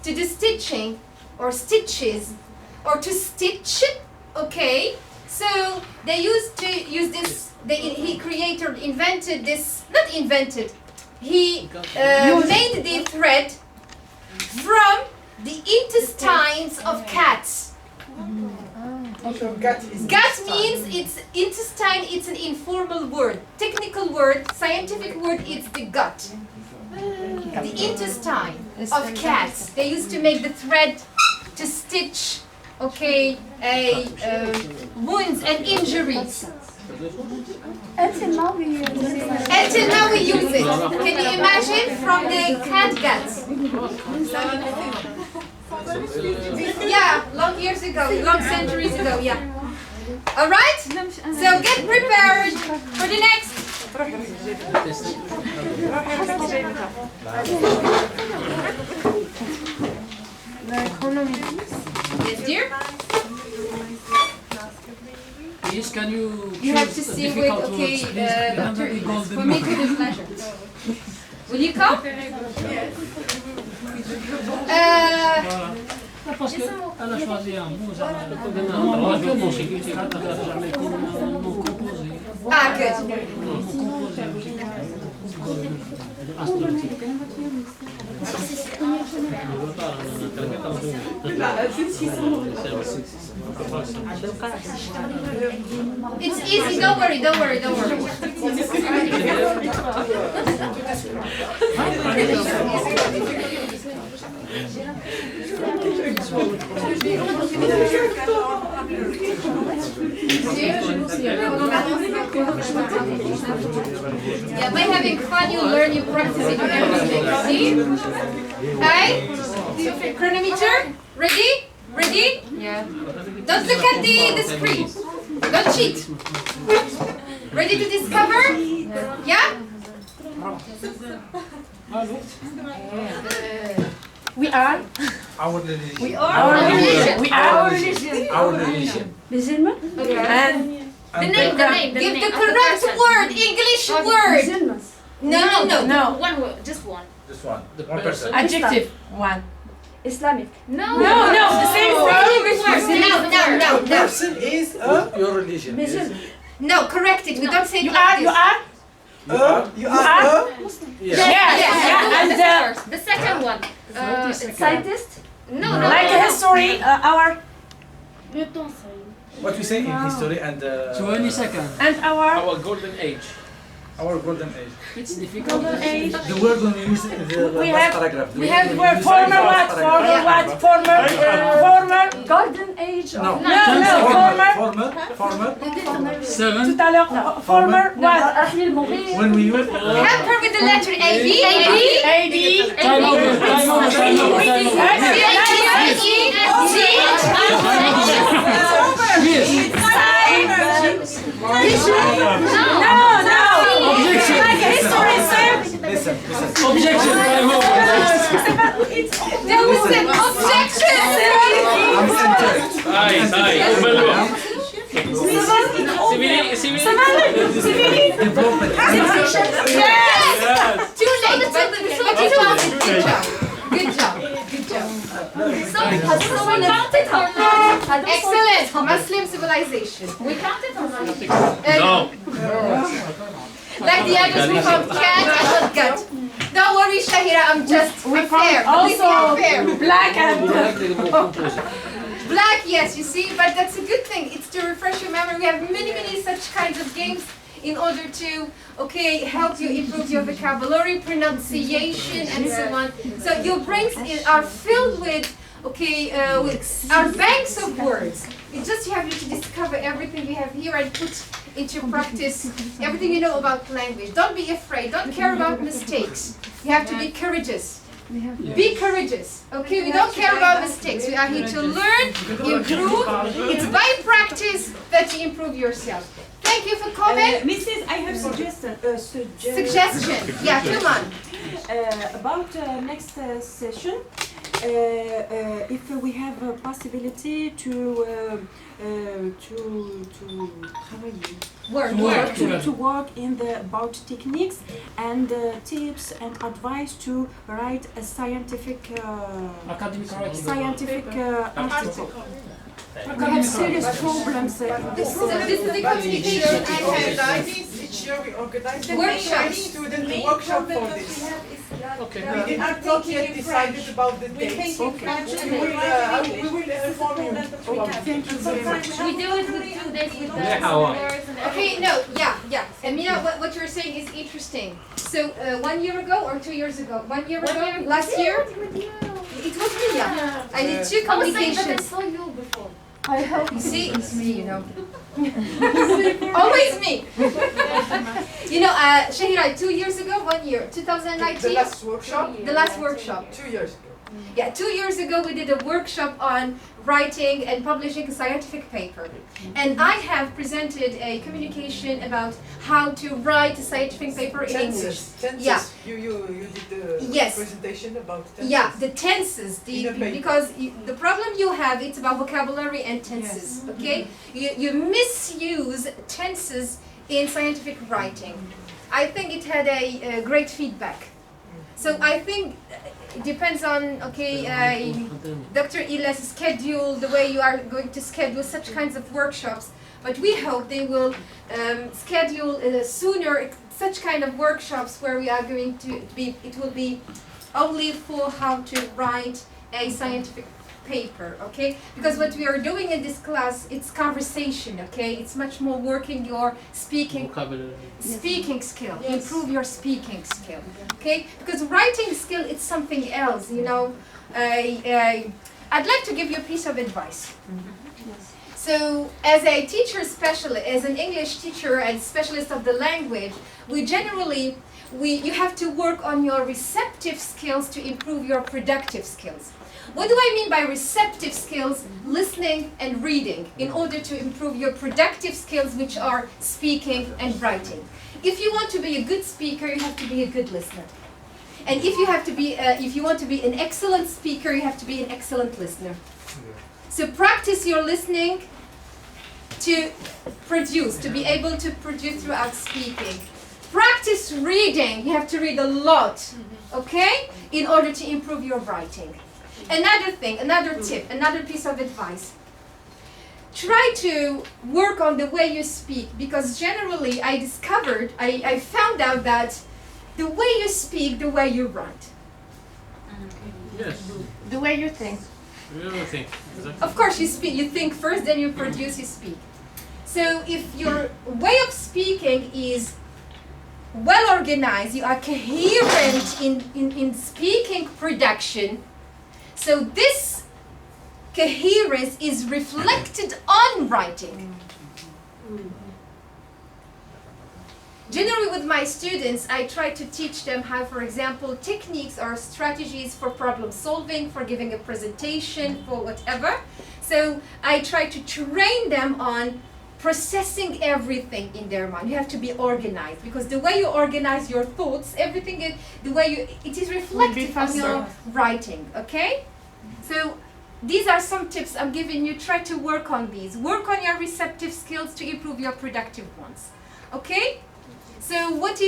To do stitching, or stitches, or to stitch, okay? So they used to use this, he invented this, not invented, he made the thread from the intestines of cats. Gut means it's intestine, it's an informal word. Technical word, scientific word, it's the gut. The intestine of cats. They used to make the thread to stitch, okay, wounds and injuries.
Until now we use
it. Can you imagine from the cat guts? Yeah, long years ago, long centuries ago, yeah. All right? So get prepared for the next. Yes, dear?
Yes, can you
have to sing with, okay, for me to the pleasure. Will you come?
Parce que elle a choisi un mot, normalement consécutif, jamais non composé.
Ah, good. It's easy, don't worry. Yeah, by having fun you learn, you practice it, everything. See? Hey? Chronometer? Ready? Yeah. Don't look at the screen. Don't cheat. Ready to discover? Yeah?
We are.
Our religion.
We are. Our religion. We are our religion.
Our religion.
Musulman.
Okay.
And
the name. Give the correct word, English word.
Musulmans.
No.
One word, just one.
Just one. One person.
Adjective. One. Islamic.
No.
The same word.
No.
Person is
your religion.
Musulman.
No, correct it. We don't say it
You
like
are.
this.
You are
Yes.
And the second one.
Scientist.
No.
Like a history. Our.
What we say in history and
20 seconds.
And our
golden age. Our golden age.
It's difficult.
Golden age.
The word when we use the
We
last
have
paragraph.
we have the word former what? Former
Golden age of
No. Former. Seven.
tout à l'heure former what?
When we use
Help her with the letter A, B,
Time over.
Objection. Like a history, sir.
Listen. Objection. Time over.
There was an objection.
I'm centered.
Aye.
Yes. Too late, but you did. Good job. Excellent. Muslim civilization.
We counted already.
No.
Like the others, we found cat and not gut. Don't worry, Shahira, I'm just fair.
Also
fair.
black and
Black, yes, you see, but that's a good thing. It's to refresh your memory. We have many such kinds of games in order to, help you improve your vocabulary, pronunciation, and so on. So your brains are filled with, with our banks of words. It's just you have to discover everything you have here and put into practice everything you know about language. Don't be afraid. Don't care about mistakes. You have to be courageous. Be courageous, okay? We don't care about mistakes. We are here to learn, improve. It's by practice that you improve yourself. Thank you for coming.
Mrs. I have suggestion.
Suggestion. Yeah, come on.
About next session, if we have a possibility to work in the about techniques and tips and advice to write a scientific
Academic writing.
scientific article.
We
have serious problems.
This is the communication I have. Each year we organize the
workshops.
Student workshop for this.
Okay.
We did not yet decided about the dates. We will inform you.
Thank you very much.
We do it with 2 days with the
Yeah,
Okay, no, yeah. And you know what you're saying is interesting. So 1 year ago or 2 years ago? 1 year ago? Last year? It was me, yeah. I did 2 communications.
I saw you before.
I hope you see, it's me, you know. Always me. You know, Shahira, 2 years ago, 1 year, 2019.
The last workshop?
The last workshop.
2 years ago.
Yeah, 2 years ago we did a workshop on writing and publishing a scientific paper. And I have presented a communication about how to write a scientific paper in English.
Tenses.
Yeah.
You did the presentation about tenses.
Yeah, the tenses, because the problem you have, it's about vocabulary and tenses, okay? You misuse tenses in scientific writing. I think it had a great feedback. So I think it depends on, Dr. Ila's schedule, the way you are going to schedule such kinds of workshops. But we hope they will schedule sooner such kind of workshops where we are going to be, it will be only for how to write a scientific paper, okay? Because what we are doing in this class, it's conversation, okay? It's much more working your speaking skill, improve your speaking skill, okay? Because writing skill, it's something else, you know. I'd like to give you a piece of advice. So, as a teacher specialist, as an English teacher and specialist of the language, you have to work on your receptive skills to improve your productive skills. What do I mean by receptive skills? Listening and reading, in order to improve your productive skills, which are speaking and writing. If you want to be a good speaker, you have to be a good listener. And if you want to be an excellent speaker, you have to be an excellent listener. So practice your listening to produce, to be able to produce throughout speaking. Practice reading. You have to read a lot, okay, in order to improve your writing. Another thing, another tip, another piece of advice. Try to work on the way you speak, because generally I found out that the way you speak, the way you write.
Yes.
The way you think.
Exactly.
Of course you speak, you think first, then you produce, you speak. So if your way of speaking is well organized, you are coherent in speaking production. So this coherence is reflected on writing. Generally with my students, I try to teach them how, for example, techniques or strategies for problem solving, for giving a presentation, for whatever. So I try to train them on processing everything in their mind. You have to be organized, because the way you organize your thoughts, everything, it is reflected on your writing, okay? So these are some tips I'm giving you. Try to work on these. Work on your receptive skills to improve your productive ones, okay? So what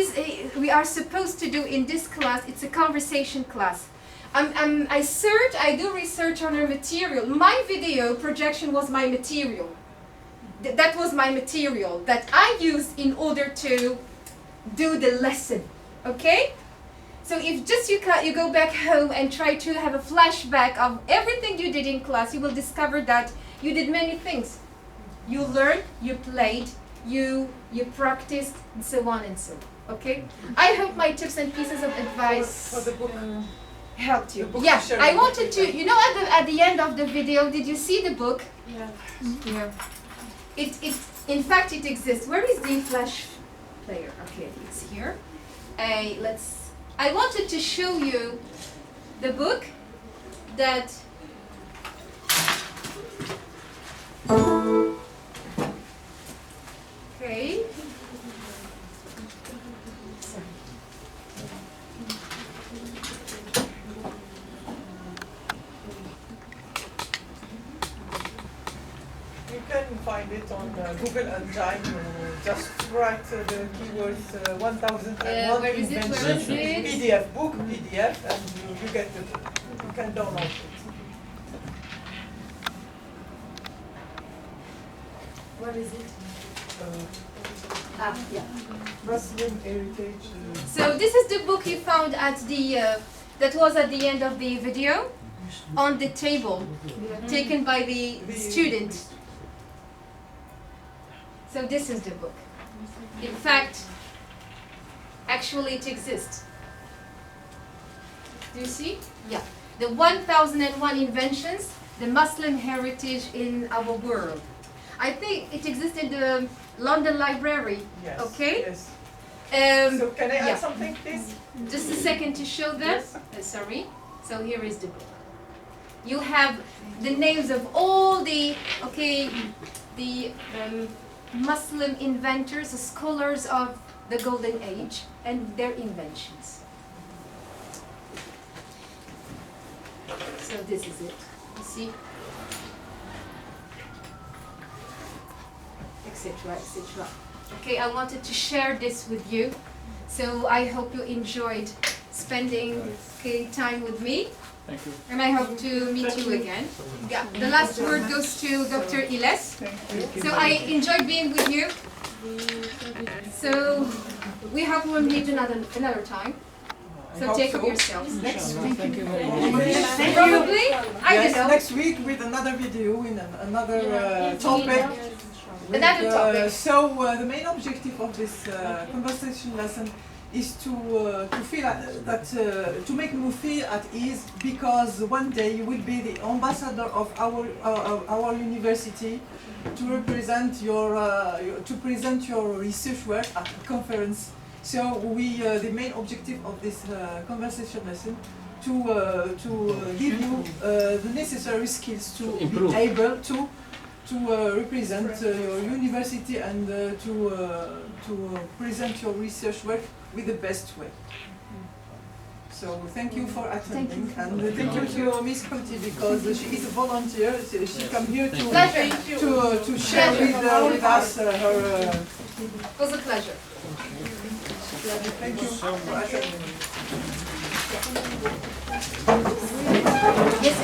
we are supposed to do in this class, it's a conversation class. I do research on our material. My video projection was my material. That was my material that I used in order to do the lesson, okay? So if just you go back home and try to have a flashback of everything you did in class, you will discover that you did many things. You learned, you played, you practiced, and so on and so on, okay? I hope my tips and pieces of advice
for the book
helped you. Yeah, I wanted to, you know, at the end of the video, did you see the book?
Yeah.
Yeah. In fact, it exists. Where is the flash player? Okay, it's here. I wanted to show you the book that okay.
You can find it on Google Engine. Just write the keywords 1001
where is it?
inventions.
Where is it?
PDF, book PDF, and you get the book. You can download it.
What is it? Yeah.
Muslim heritage.
So this is the book you found at the that was at the end of the video on the table, taken by the student. So this is the book. In fact, actually it exists. Do you see? Yeah. The 1001 Inventions, the Muslim Heritage in Our World. I think it exists in the London Library.
Yes.
Okay?
Yes.
So
can I add something, please?
Just a second to show them.
Yes.
Sorry. So here is the book. You have the names of all the Muslim inventors, the scholars of the Golden Age, and their inventions. So this is it. You see? Etc. etc. Okay, I wanted to share this with you. So I hope you enjoyed spending time with me.
Thank you.
And I hope to meet you again. Yeah, the last word goes to Dr. Iles. So I enjoyed being with you. So we hope we'll meet another time. So take care of yourselves.
Thank you very
much. Probably, I don't know.
Next week with another video in another topic.
Another topic.
So the main objective of this conversation lesson is to feel to make you feel at ease, because one day you will be the ambassador of our university to represent your research work at a conference. So the main objective of this conversation lesson to give you the necessary skills to be able to represent your university and to present your research work with the best way. So thank you for attending, and thank you to Miss Kuti, because she is a volunteer. She come here to share with us her.
It was a pleasure.
Thank you for attending.
Yes,